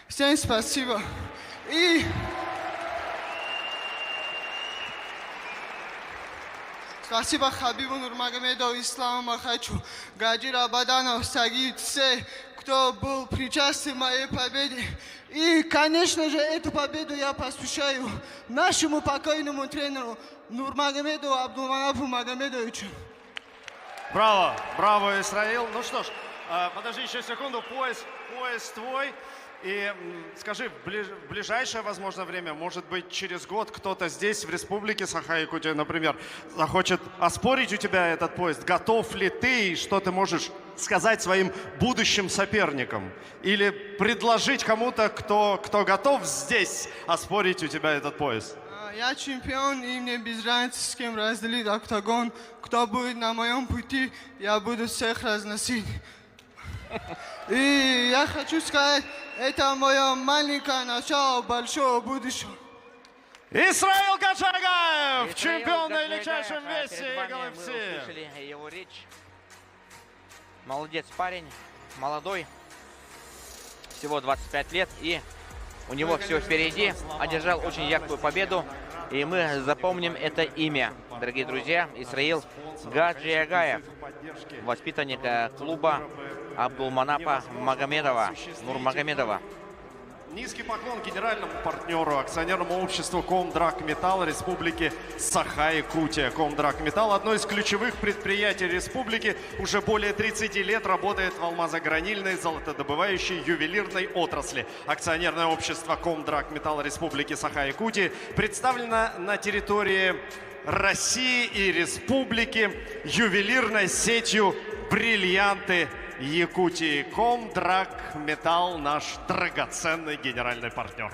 Всем спасибо. И спасибо Хабибу Нурмагомедову, Исламу Махачу, Гаджир Абаданов, Сагид, все, кто был причастен к моей победе. И, конечно же, эту победу я посвящаю нашему покойному тренеру Нурмагомедову Абдулманапу Магомедовичу. Браво, браво, Исраил. Ну что ж, подожди еще секунду, пояс твой. И скажи, в ближайшее, возможно, время, может быть, через год кто-то здесь, в республике Саха-Якутия, например, захочет оспорить у тебя этот пояс. Готов ли ты, и что ты можешь сказать своим будущим соперникам? Или предложить кому-то, кто готов здесь оспорить у тебя этот пояс? Я чемпион, и мне без разницы, с кем разделить октагон. Кто будет на моем пути, я буду всех разносить. И я хочу сказать, это мое маленькое начало большого будущего. Исраил Гаджиев, чемпион на величайшем весе Eagle FC. Мы услышали его речь. Молодец парень, молодой, всего 25 лет, и у него все впереди. Одержал очень яркую победу, и мы запомним это имя. Дорогие друзья, Исраил Гаджиев, воспитанник клуба Абдулманапа Нурмагомедова. Низкий поклон генеральному партнеру, акционерному обществу Комдрагметалл Республики Саха-Якутия. Комдрагметалл – одно из ключевых предприятий республики. Уже более 30 лет работает в алмазогранильной, золотодобывающей, ювелирной отрасли. Акционерное общество Комдрагметалл Республики Саха-Якутия представлено на территории России и республики ювелирной сетью «Бриллианты Якутии. Комдраг Металл, наш драгоценный генеральный партнер.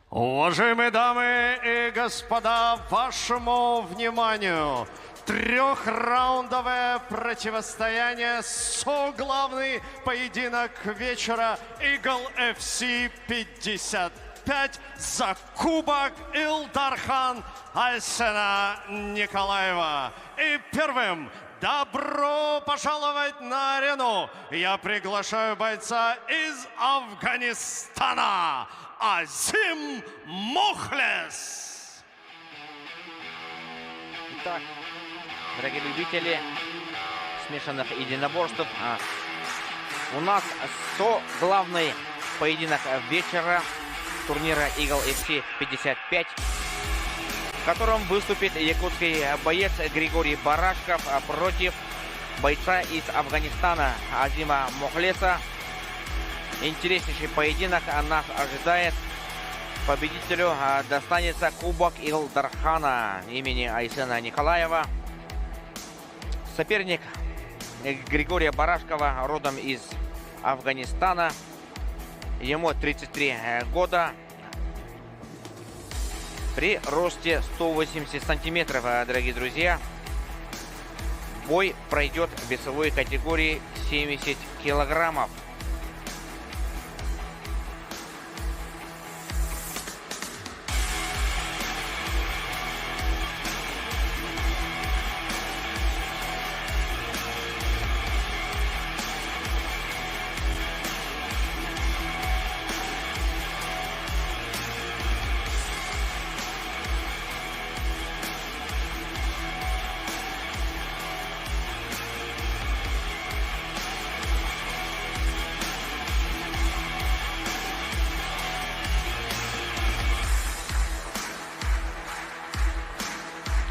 Уважаемые дамы и господа, вашему вниманию трехраундовое противостояние, соглавный поединок вечера Eagle FC 55 за кубок Илдархан Айсена Николаева. И первым добро пожаловать на арену. Я приглашаю бойца из Афганистана Азим Мохлес. Итак, дорогие любители смешанных единоборств, у нас главный поединок вечера турнира Eagle FC 55, в котором выступит якутский боец Григорий Барашков против бойца из Афганистана Азима Мохлеса. Интереснейший поединок нас ожидает. Победителю достанется кубок Илдархана имени Айсена Николаева. Соперник Григория Барашкова родом из Афганистана. Ему 33 года. При росте 180 сантиметров, дорогие друзья. Бой пройдет в весовой категории 70 килограммов.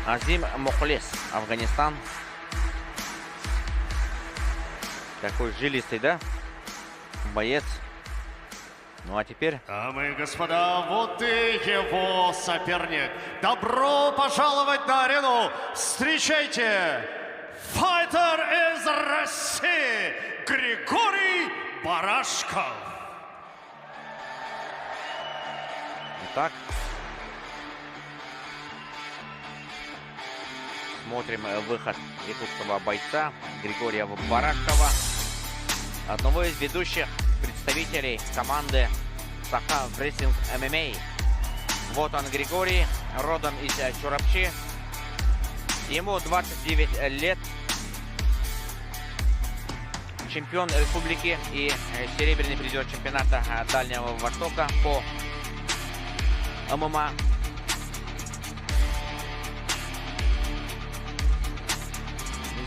Азим Мохлес, Афганистан. Такой жилистый, да? Боец. Ну а теперь... Дамы и господа, вот и его соперник. Добро пожаловать на арену. Встречайте, файтер из России Григорий Барашков. Итак, смотрим выход якутского бойца Григория Барашкова, одного из ведущих представителей команды Саха Wrestling MMA. Вот он, Григорий, родом из Чурапчи. Ему 29 лет. Чемпион республики и серебряный призер чемпионата Дальнего Востока по ММА.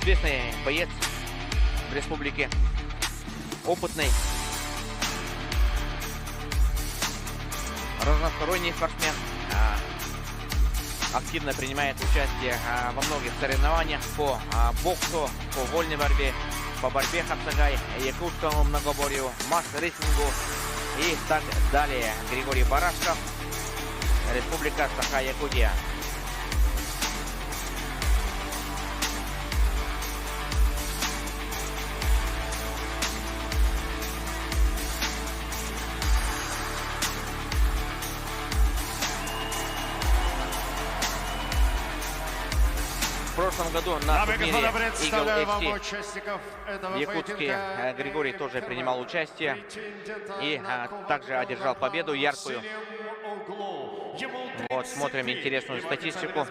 Известный боец в республике, опытный, разносторонний спортсмен, активно принимает участие во многих соревнованиях по боксу, по вольной борьбе, по борьбе хапсагай, якутскому многоборью, масс-рейсингу и так далее. Григорий Барашков, Республика Саха-Якутия. В прошлом году на турнире Eagle FC якутский Григорий тоже принимал участие и также одержал победу яркую. Вот, смотрим интересную статистику.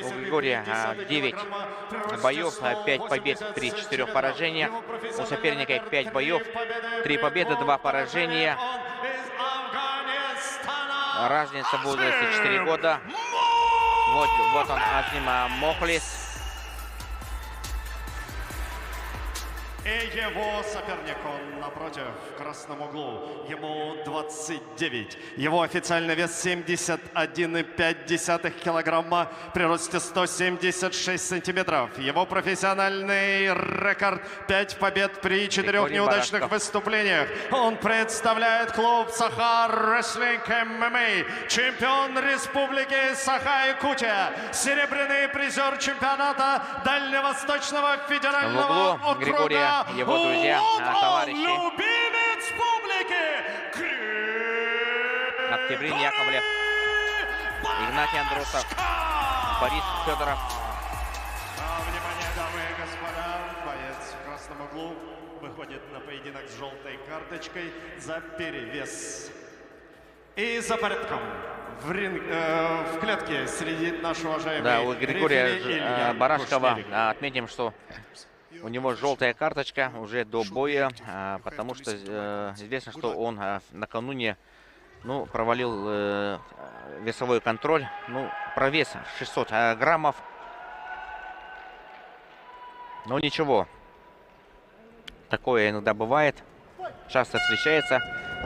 У Григория 9 боев, 5 побед при 4 поражениях. У соперника 5 боев, 3 победы, 2 поражения. Разница в возрасте 4 года. Вот он, Азим Мохлес. И его соперник, он напротив, в красном углу, ему 29. Его официальный вес 71,5 килограмма при росте 176 сантиметров. Его профессиональный рекорд 5 побед при 4 неудачных выступлениях. Он представляет клуб Саха Рестлинг ММА, чемпион Республики Саха-Якутия, серебряный призер чемпионата Дальневосточного федерального округа. Его друзья, товарищи. Любимец публики. Октябрин Яковлев, Игнатий Андросов, Борис Федоров. Внимание, дамы и господа, боец в красном углу выходит на поединок с желтой карточкой за перевес. И за порядком в клетке среди нашего уважаемого Да, у Григория Барашкова отметим, что у него желтая карточка уже до боя, потому что известно, что он накануне провалил весовой контроль. Про вес 600 граммов. Но ничего. Такое иногда бывает. Часто встречается.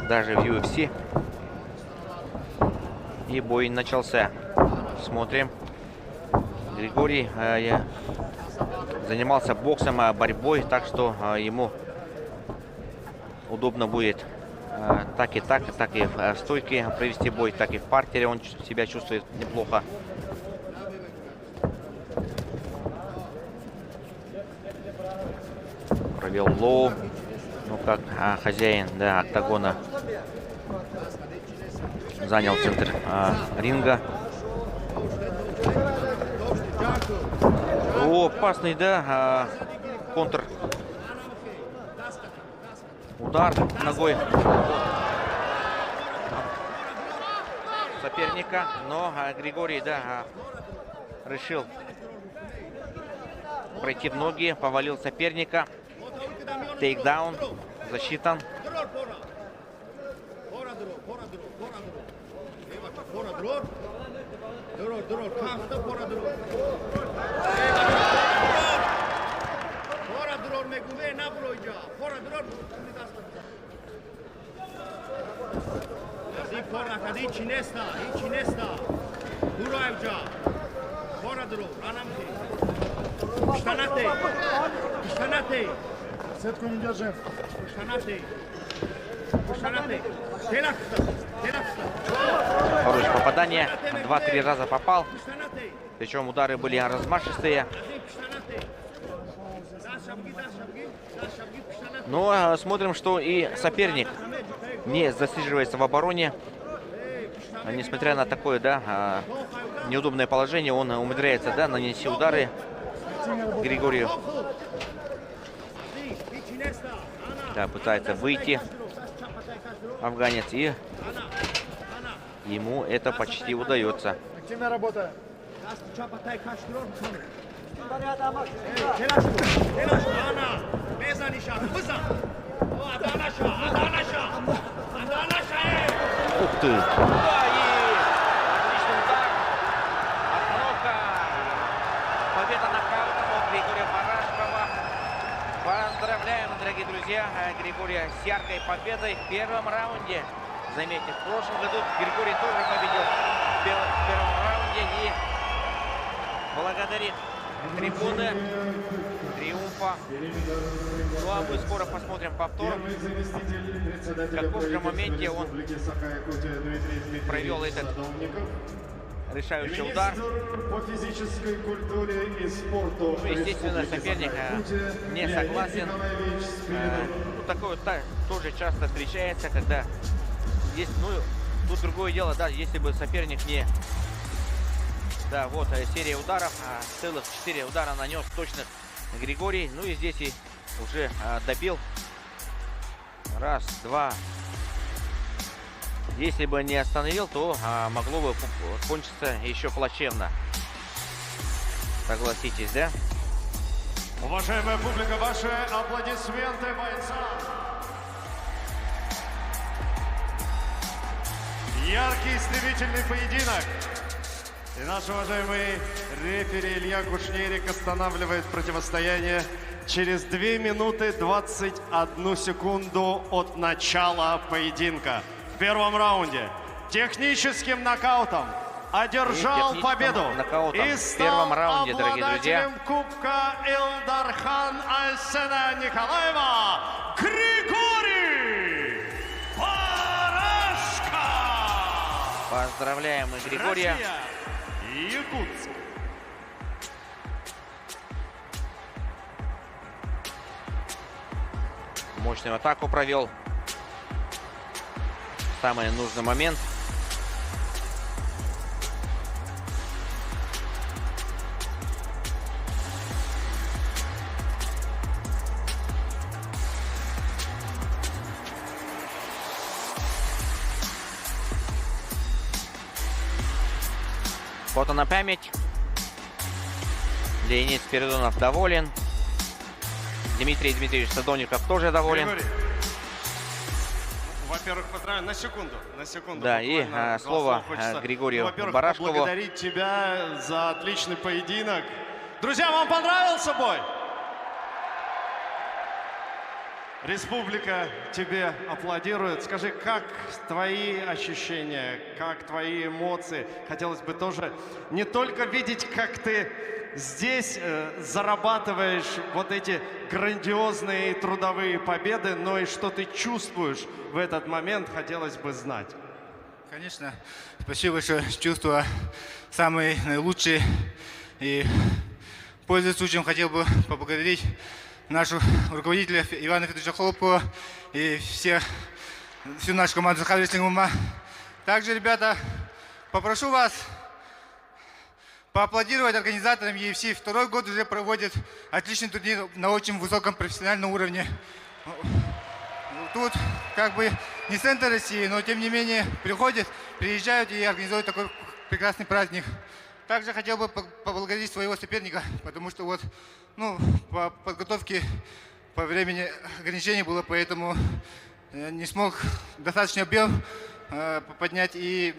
Даже в UFC. И бой начался. Смотрим. Григорий занимался боксом, борьбой, так что ему удобно будет так и в стойке провести бой, так и в партере он себя чувствует неплохо. Провел лоу, как хозяин октагона занял центр ринга. Опасный, контр. Удар ногой соперника, но Григорий, решил пройти в ноги, повалил соперника. Тейкдаун, засчитан. Хорошее попадание. 2-3 раза попал. Причем удары были размашистые. Но смотрим, что и соперник не засиживается в обороне. Несмотря на такое, неудобное положение, он умудряется, нанести удары Григорию. Пытается выйти афганец, и ему это почти удается. Активная работа. Ух ты! Отличный удар. Остановка. Победа нокаутом от Григория Барашкова. Поздравляем, дорогие друзья, Григория с яркой победой в первом раунде. Заметьте, в прошлом году Григорий тоже победил в первом раунде и благодарит трибуны триумфа. Ну а мы скоро посмотрим повтор. В каком же моменте он провел этот решающий удар. По физической культуре и спорту. Естественно, соперник не согласен. Такое тоже часто встречается, когда есть, тут другое дело, если бы соперник не... вот серия ударов, целых 4 удара нанес точных Григорий. Ну и здесь и уже добил. Раз, два. Если бы не остановил, то могло бы кончиться еще плачевно. Согласитесь, да? Уважаемая публика, ваши аплодисменты бойцам. Яркий истребительный поединок. И наш уважаемый рефери Илья Кушнерик останавливает противостояние через 2 минуты 21 секунду от начала поединка. В первом раунде техническим нокаутом одержал победу и в первом раунде, дорогие друзья. обладателем Кубка Илдархан Айсена Николаева Григорий Барашка. Поздравляем мы Григория. Россия, Якутск. Мощную атаку провел. Самый нужный момент. Фото на память. Леонид Спиридонов доволен. Дмитрий Дмитриевич Садовников тоже доволен. Григорий, во-первых, поздравляю, на секунду. Да, и слово Григорию Барашкову. Поблагодарить тебя за отличный поединок. Друзья, вам понравился бой? Республика тебе аплодирует. Скажи, как твои ощущения, как твои эмоции? Хотелось бы тоже не только видеть, как ты здесь зарабатываешь вот эти грандиозные трудовые победы, но и что ты чувствуешь в этот момент, хотелось бы знать. Конечно, спасибо большое. Чувства самые наилучшие. И, пользуясь случаем, хотел бы поблагодарить нашего руководителя Ивана Федоровича Хлопкова и всю нашу команду Хаб Рестлинг ММА. Также, ребята, попрошу вас поаплодировать организаторам UFC. Второй год уже проводят отличный турнир на очень высоком профессиональном уровне. Тут как бы не центр России, но тем не менее приезжают и организуют такой прекрасный праздник. Также хотел бы поблагодарить своего соперника, потому что вот, по подготовке по времени ограничений было, поэтому не смог достаточный объем поднять, и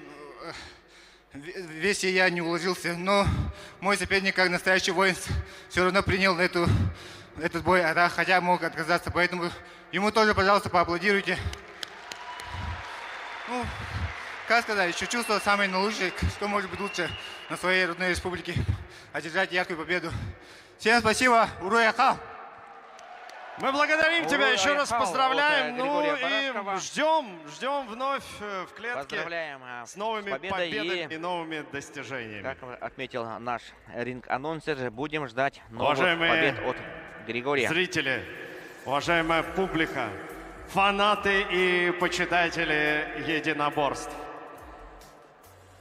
в весе я не уложился. Но мой соперник, как настоящий воин, все равно принял этот бой, хотя мог отказаться. Поэтому ему тоже, пожалуйста, поаплодируйте. Как сказать, еще чувство самое наилучшее, что может быть лучше на своей родной республике, одержать яркую победу. Всем спасибо, уруяха! Мы благодарим тебя, еще раз поздравляем, и ждем вновь в клетке. Поздравляем с новыми победами и новыми достижениями. Как отметил наш ринг-анонсер, будем ждать новых уважаемые побед от Григория. Зрители, уважаемая публика, фанаты и почитатели единоборств.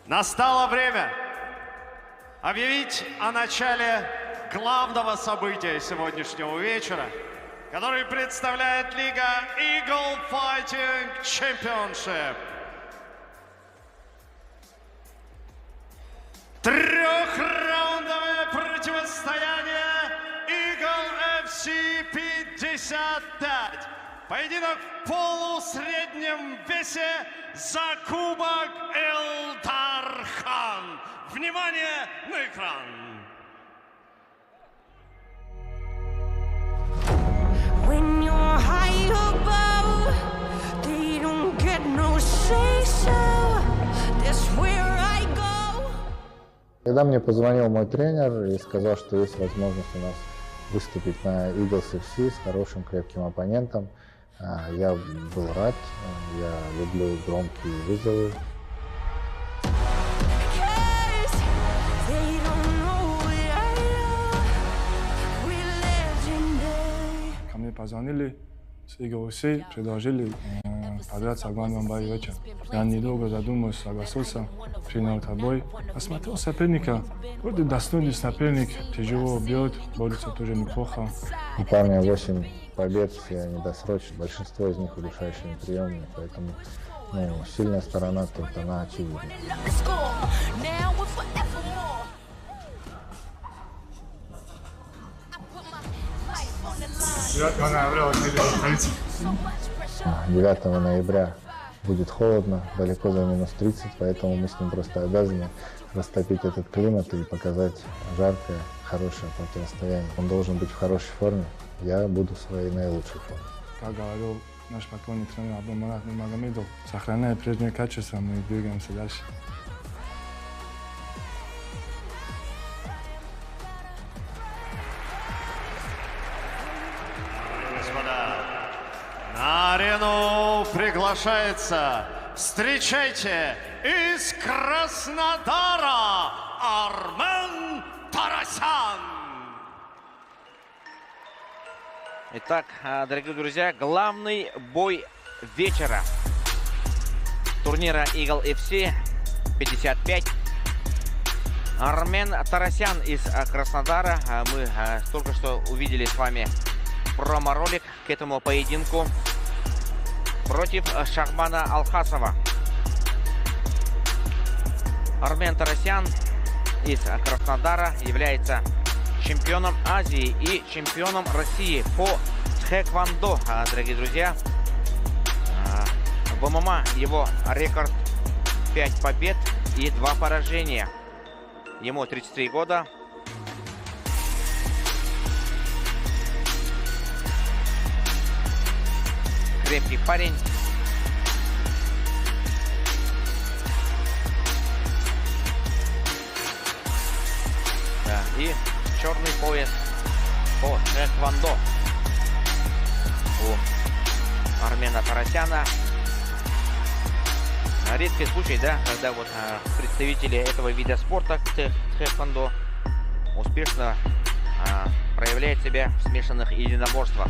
Настало время объявить о начале главного события сегодняшнего вечера, который представляет Лига Eagle Fighting Championship. Трехраундовое противостояние Eagle FC 55. Поединок в полусреднем весе за кубок Илдархан. Внимание на экран! When you're high above, they don't get no say so. That's where I go. Когда мне позвонил мой тренер и сказал, что есть возможность у нас выступить на Eagles FC с хорошим крепким оппонентом, я был рад. Я люблю громкие вызовы. Ко мне позвонили с Eagle FC, предложили подраться в главном бою вечер. Я недолго задумался, согласился, принял этот бой. Посмотрел соперника, вроде достойный соперник, тяжело бьет, борется тоже неплохо. У парня 8 побед, все они досрочные, большинство из них удушающими приемами, поэтому сильная сторона тут она очевидна. Девятого ноября будет холодно, далеко за минус 30, поэтому мы с ним просто обязаны растопить этот климат и показать жаркое, хорошее противостояние. Он должен быть в хорошей форме, я буду в своей наилучшей форме. Как говорил наш покойный тренер Абдулмурат Нурмагомедов, сохраняя прежние качества, мы двигаемся дальше. Господа, на арену приглашается, встречайте, из Краснодара Армен Тарасян. Итак, дорогие друзья, главный бой вечера турнира Eagle FC 55. Армен Тарасян из Краснодара. Мы только что увидели с вами промо-ролик к этому поединку против Шахбана Алхасова. Армен Тарасян из Краснодара является чемпионом Азии и чемпионом России по тхэквондо, дорогие друзья. В ММА его рекорд 5 побед и 2 поражения. Ему 33 года. Крепкий парень. Да, и черный пояс по тхэквондо у Армена Тарасяна. Редкий случай, да, когда вот представители этого вида спорта, тхэквондо, успешно проявляют себя в смешанных единоборствах.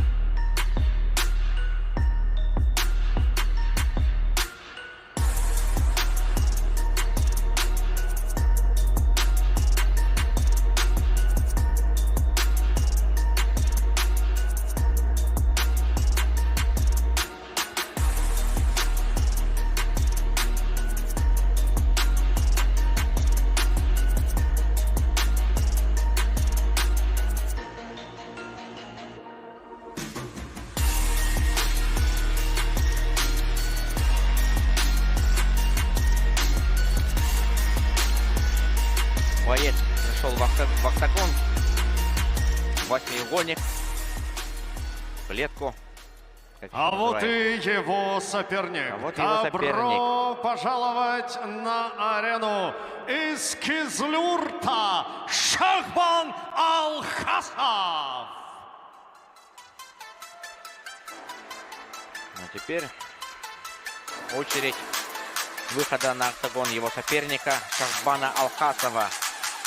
Боец пришел в октагон, восьмиугольник, клетку. А вот и его соперник. Добро пожаловать на арену из Кизлюрта Шахбан Алхасов. А теперь очередь выхода на октагон его соперника Шахбана Алхасова.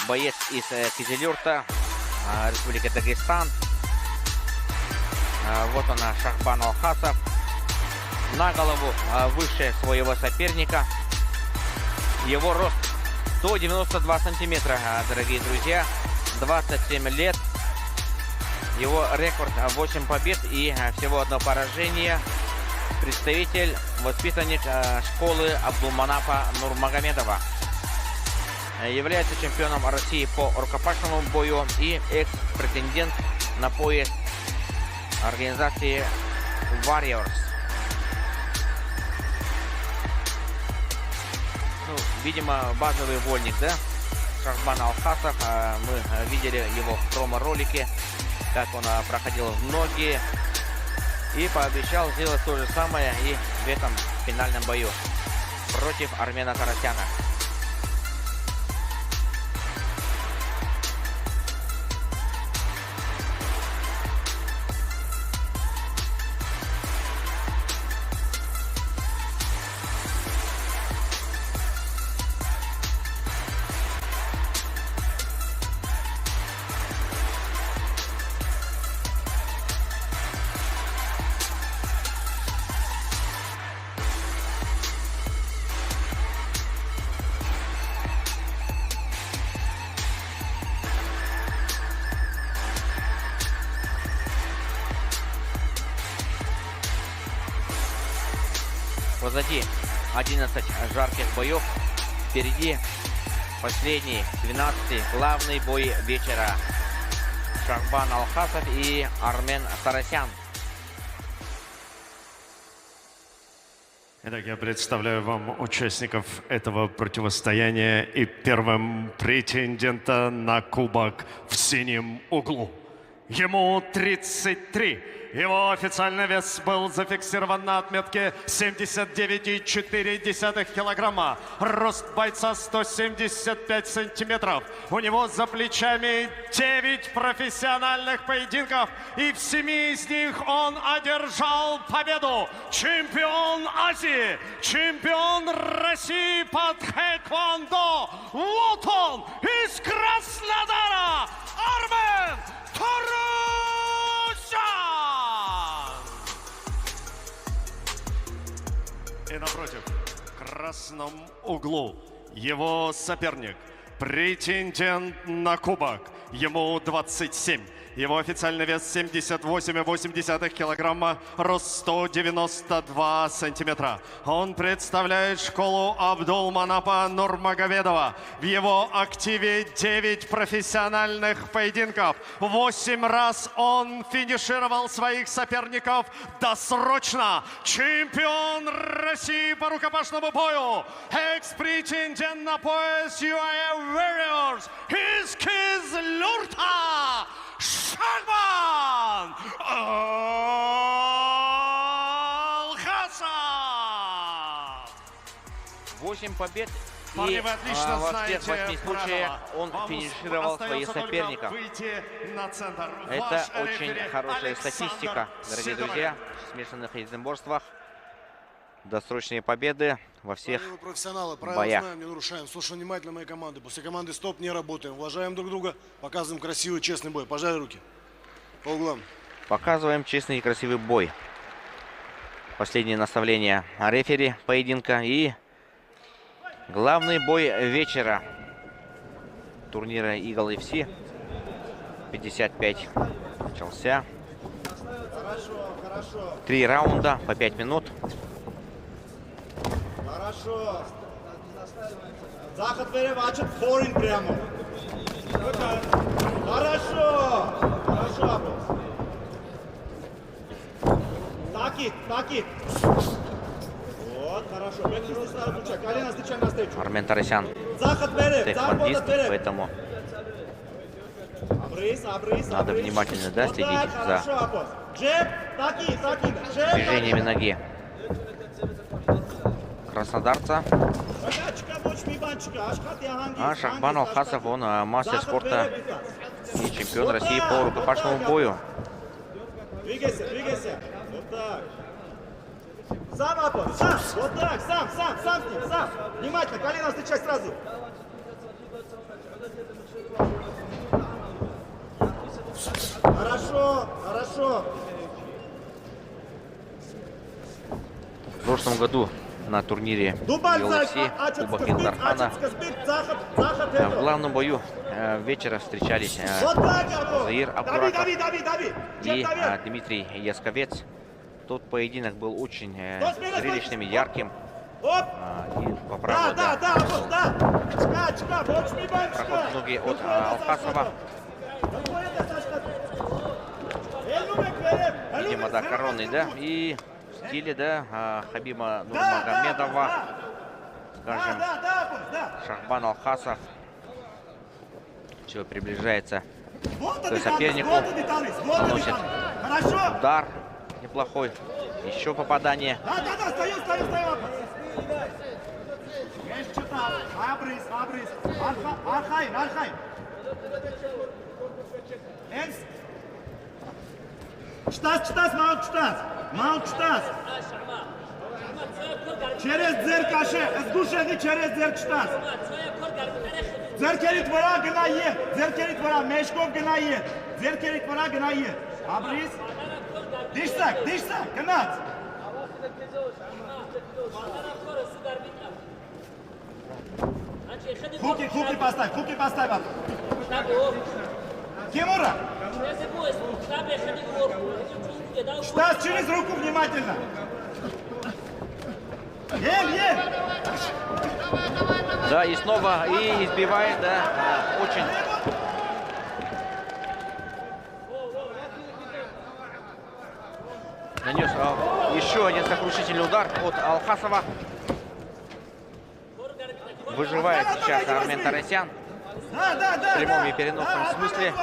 Боец из Кизилюрта, Республика Дагестан. Вот она, Шахбан Алхасов. На голову выше своего соперника. Его рост 192 сантиметра, дорогие друзья. 27 лет. Его рекорд 8 побед и всего 1 поражение. Представитель, воспитанник школы Абдулманафа Нурмагомедова. Является чемпионом России по рукопашному бою и экс-претендент на пояс организации Warriors. Ну, видимо, базовый вольник, да? Шахбан Алхасов. Мы видели его в промо-ролике, как он проходил в ноги. И пообещал сделать то же самое и в этом финальном бою против Армена Тарасяна. Позади 11 жарких боев. Впереди последний, 12-й, главный бой вечера. Шахбан Алхасов и Армен Тарасян. Итак, я представляю вам участников этого противостояния и первым претендента на кубок в синем углу. Ему 33. Его официальный вес был зафиксирован на отметке 79,4 килограмма. Рост бойца 175 сантиметров. У него за плечами 9 профессиональных поединков. И в 7 из них он одержал победу. Чемпион Азии, чемпион России по тхэквондо. Вот он из Краснодара, Армен Тарусян! И напротив, в красном углу, его соперник, претендент на кубок. Ему 27. Его официальный вес 78,8 килограмма, рост 192 сантиметра. Он представляет школу Абдулманапа Нурмагомедова. В его активе 9 профессиональных поединков. 8 раз он финишировал своих соперников досрочно. Чемпион России по рукопашному бою. Экс-претендент на пояс UAE Warriors из Кизлюрта. Шахбан Алхасов! 8 побед. Парни, И вы отлично во всех знаете 8 случаях он Вам финишировал своих остается только соперников. выйти на центр. Это Ваш очень рефери хорошая Александр статистика, дорогие Сидоров. друзья. В смешанных единоборствах. Досрочные победы во всех Мы профессионалы, правила боях. знаем, не нарушаем. Слушаем внимательно моей команды. После команды стоп не работаем. Уважаем друг друга, показываем красивый, честный бой. Пожали руки. По углам. Показываем честный и красивый бой. Последнее наставление рефери поединка и главный бой вечера турнира Eagle FC 55 начался. 3 раунда по 5 минут. Хорошо. Заход вперед, ачет форин прямо. Хорошо. Хорошо. Такит, такит. Вот, хорошо. Колено встречаем навстречу. Армен Тарасян Заход вперед, тэквондист, заход вперед. поэтому Обрез, обрез, надо обрез. внимательно, да, Вот следить так, за хорошо, Апос. Джеб, такит, такит. Джеб, движениями такит. ноги краснодарца. А Шахбан Алхасов, он мастер спорта и чемпион России по рукопашному бою. Двигайся, двигайся. Вот так. Сам, Апос, сам. Вот так, сам с ним, сам. Внимательно, колено встречай сразу. Хорошо, хорошо. В прошлом году на турнире UFC Кубок Илдархана в главном бою вечера встречались Заир Абдураков и Дмитрий Ясковец. Тот поединок был очень зрелищным и ярким. И по праву, проход ноги от Алхасова. Видимо, да, коронный, да, и в стиле, да, Хабиба Нурмагомедова, скажем, Шахбан Алхасов все приближается к сопернику, наносит удар неплохой, еще попадание. Чтас, мал чтас. Через дзер каше, с душами через дзер чтас. Дзеркерит вора гнает, дзеркерит вора мешков гнает, дзеркерит вора гнает. Абрис. Дышсак, гнать. Хуки поставь. Тимура. Штас через руку внимательно. Ем. Да, и снова и избивает, да, очень. Нанес Еще один сокрушительный удар от Алхасова. Выживает сейчас Армен Тарасян. В прямом и переносном смысле.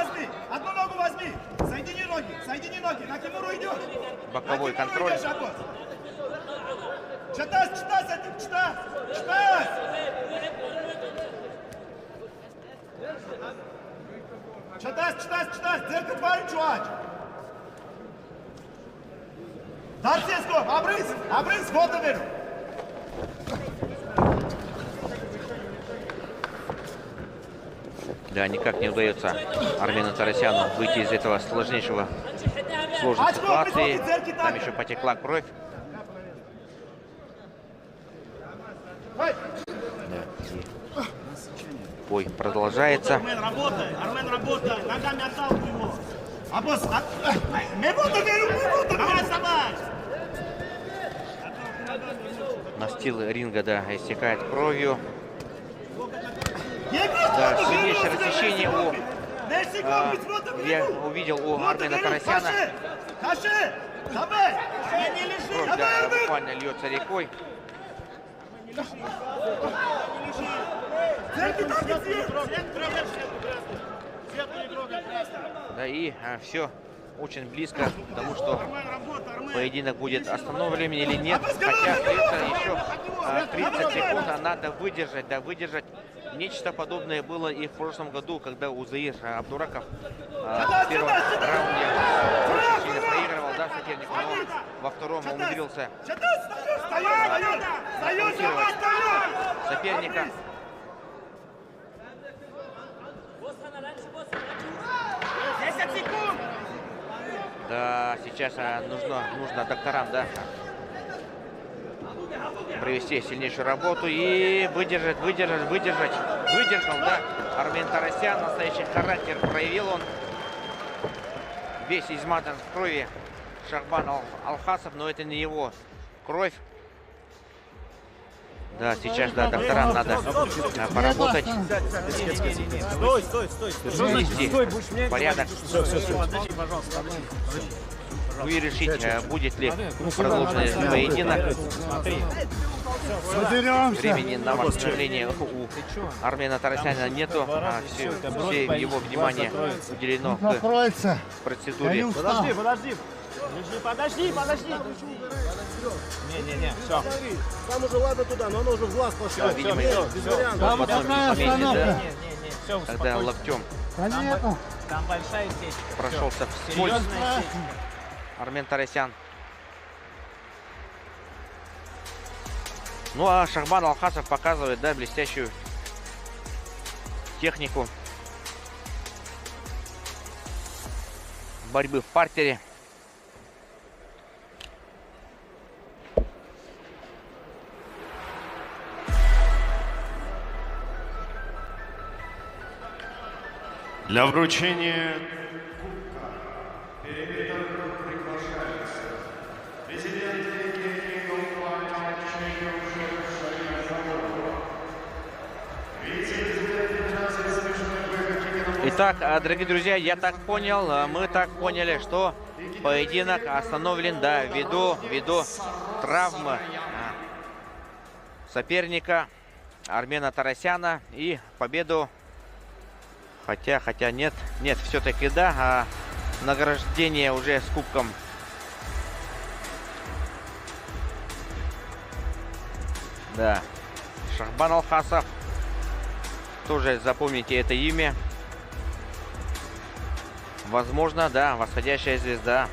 Одну ногу возьми. Соедини ноги. На Тимуру идет. Боковой контроль. Читать. Дерка тварь, чувач. Дарсеско, обрыз, воду веру. Да, никак не удается Армену Тарасяну выйти из этого сложной ситуации. Там еще потекла кровь. Да, бой продолжается. Армен, работай, ногами отталкивай его. Давай, собак. Настил ринга, да, истекает кровью. Да, сильнейшее рассечение я увидел у Армена Тарасяна. Кровь, да, буквально льется рекой. Да, и все очень близко к тому, что поединок будет остановлен или нет. Хотя остается еще 30 секунд, а надо выдержать, выдержать. Нечто подобное было и в прошлом году, когда Узаир Абдураков в первом раунде очень сильно проигрывал, да, сопернику, но во втором умудрился соперника. Да, сейчас нужно докторам, да, провести сильнейшую работу и выдержать. Выдержал, да, Армен Тарасян. Настоящий характер проявил он. Весь измазан в крови Шахбан Алхасов, но это не его кровь. Да, сейчас, да, докторам надо поработать. Привести порядок. И решить, будет ли продолжен поединок. Времени на восстановление у Армена Тарасяна нету. Все его внимание уделено к процедуре. Подожди. Не, все. Там уже ладно туда, но оно уже в глаз пошло. Да, видимо, потом не поменьше, да. Когда локтем там большая сеть. Прошелся вскользь Армен Тарасян. Ну а Шахбан Алхасов показывает, да, блестящую технику борьбы в партере. Для вручения Итак, дорогие друзья, я так понял, мы так поняли, что поединок остановлен, да, ввиду травмы соперника Армена Тарасяна, и победу, хотя нет, все-таки да, награждение уже с кубком. Да, Шахбан Алхасов, тоже запомните это имя. Возможно, да, восходящая звезда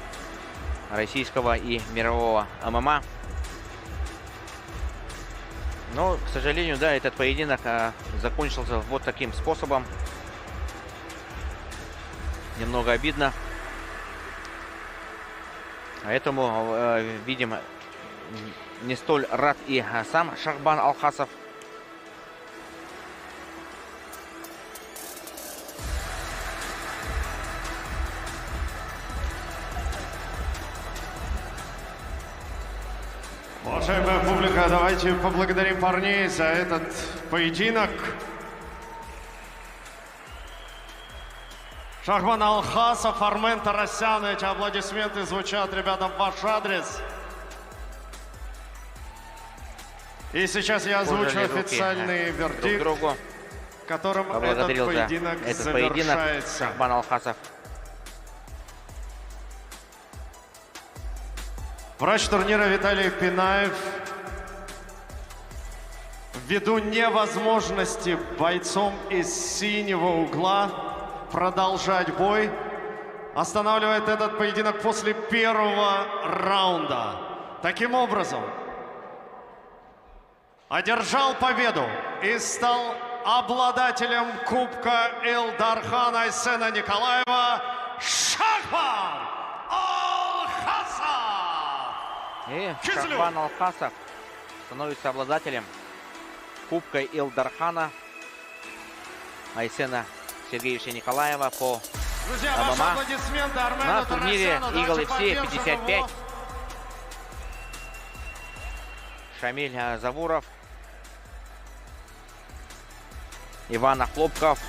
российского и мирового ММА. Но, к сожалению, да, этот поединок закончился вот таким способом. Немного обидно. Поэтому, видимо, не столь рад и сам Шахбан Алхасов. Уважаемая публика, давайте поблагодарим парней за этот поединок. Шахбан Алхасов, Армен Тарасян, эти аплодисменты звучат, ребята, в ваш адрес. И сейчас я озвучу пожали руки официальный друг вердикт, другу. которым этот Поблагодарил за поединок этот поединок завершается. Шахбан Алхасов. Врач турнира Виталий Пинаев ввиду невозможности бойцом из синего угла продолжать бой, останавливает этот поединок после первого раунда. Таким образом, одержал победу и стал обладателем Кубка Илдархана Айсена Николаева Шахбан Алхасов. И Шахбан Алхасов становится обладателем Кубка Илдархана Айсена Сергеевича Николаева по Друзья, ваши ММА аплодисменты Армену на турнире Тарасяну, Eagle также FC поддержим 55. его. Шамиль Завуров, Иван Хлопков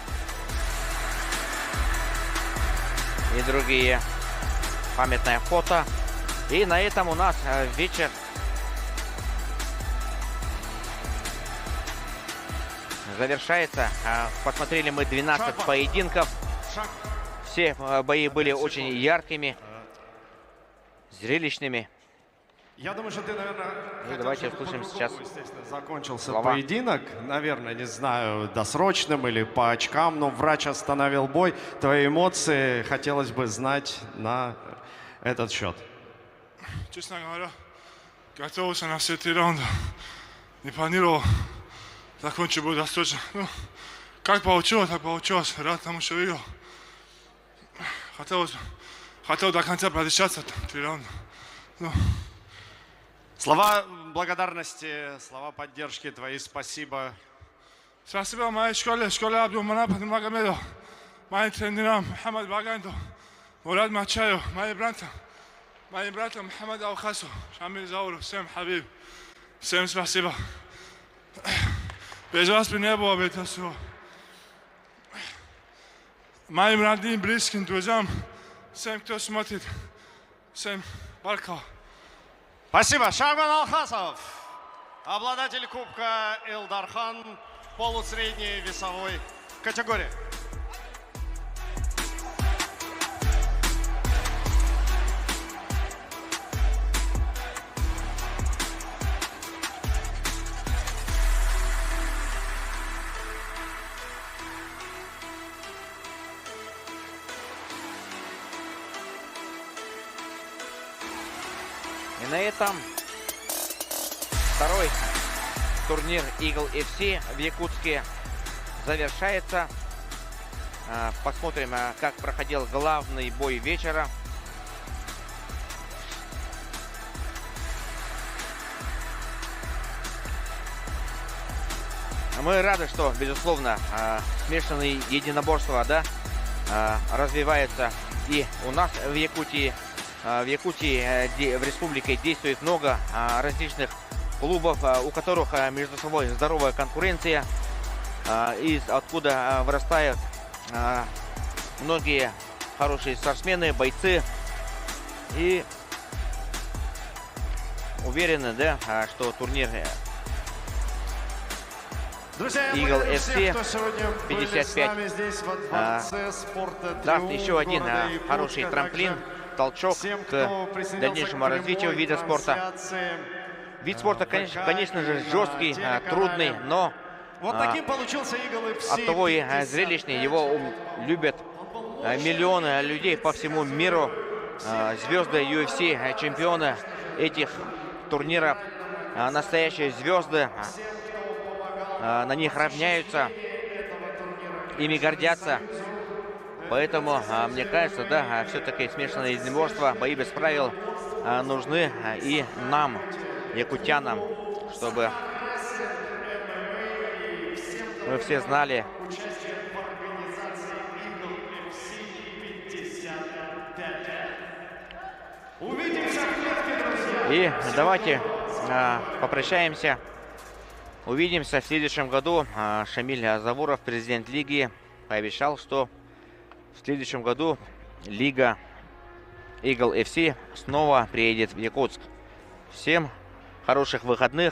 и другие. Памятное фото. И на этом у нас вечер завершается. Посмотрели мы 12 поединков. Все бои были очень яркими, зрелищными. Я думаю, что ты, наверное, Ну, давайте услышим сейчас закончился слова. поединок. Наверное, не знаю, досрочным или по очкам, но врач остановил бой. Твои эмоции хотелось бы знать на этот счет. Честно говоря, готовился на все 3 раунда. Не планировал закончить бой досрочно. Ну, как получилось, так получилось. Рад тому, что выиграл. Хотел до конца продержаться 3 раунда. Ну. Слова благодарности, слова поддержки твои, спасибо. Спасибо моей школе Абдулманап Магомедов, моим тренерам Мухаммад Багандов, Мурад Мачаев, моим братьям Мухаммад Алхасов, Шамиль Зауров, всем Хабиб. Всем спасибо. Без вас бы не было бы этого всего. Моим родным, близким, друзьям, всем, кто смотрит, всем баркал. Спасибо. Шахбан Алхасов, обладатель Кубка Илдархан полусредней весовой категории. И на этом второй турнир Eagle FC в Якутске завершается. Посмотрим, как проходил главный бой вечера. Мы рады, что, безусловно, смешанные единоборства, да, развиваются и у нас в Якутии. В Якутии, в республике, действует много различных клубов, у которых между собой здоровая конкуренция, откуда вырастают многие хорошие спортсмены, бойцы. И уверены, да, что турнир Eagle FC 55 даст еще один хороший трамплин, толчок к дальнейшему развитию вида спорта. Вид спорта, конечно же, жесткий, трудный, но Вот таким получился Eagle FC. оттого и зрелищный. Его любят миллионы людей по всему миру. Звезды UFC, чемпионы этих турниров, настоящие звезды. На них равняются, ими гордятся. Поэтому, мне кажется, да, все-таки смешанное единоборство, бои без правил нужны и нам, якутянам, чтобы мы все знали. И давайте попрощаемся. Увидимся в следующем году. Шамиль Завуров, президент лиги, пообещал, что в следующем году лига Eagle FC снова приедет в Якутск. Всем хороших выходных.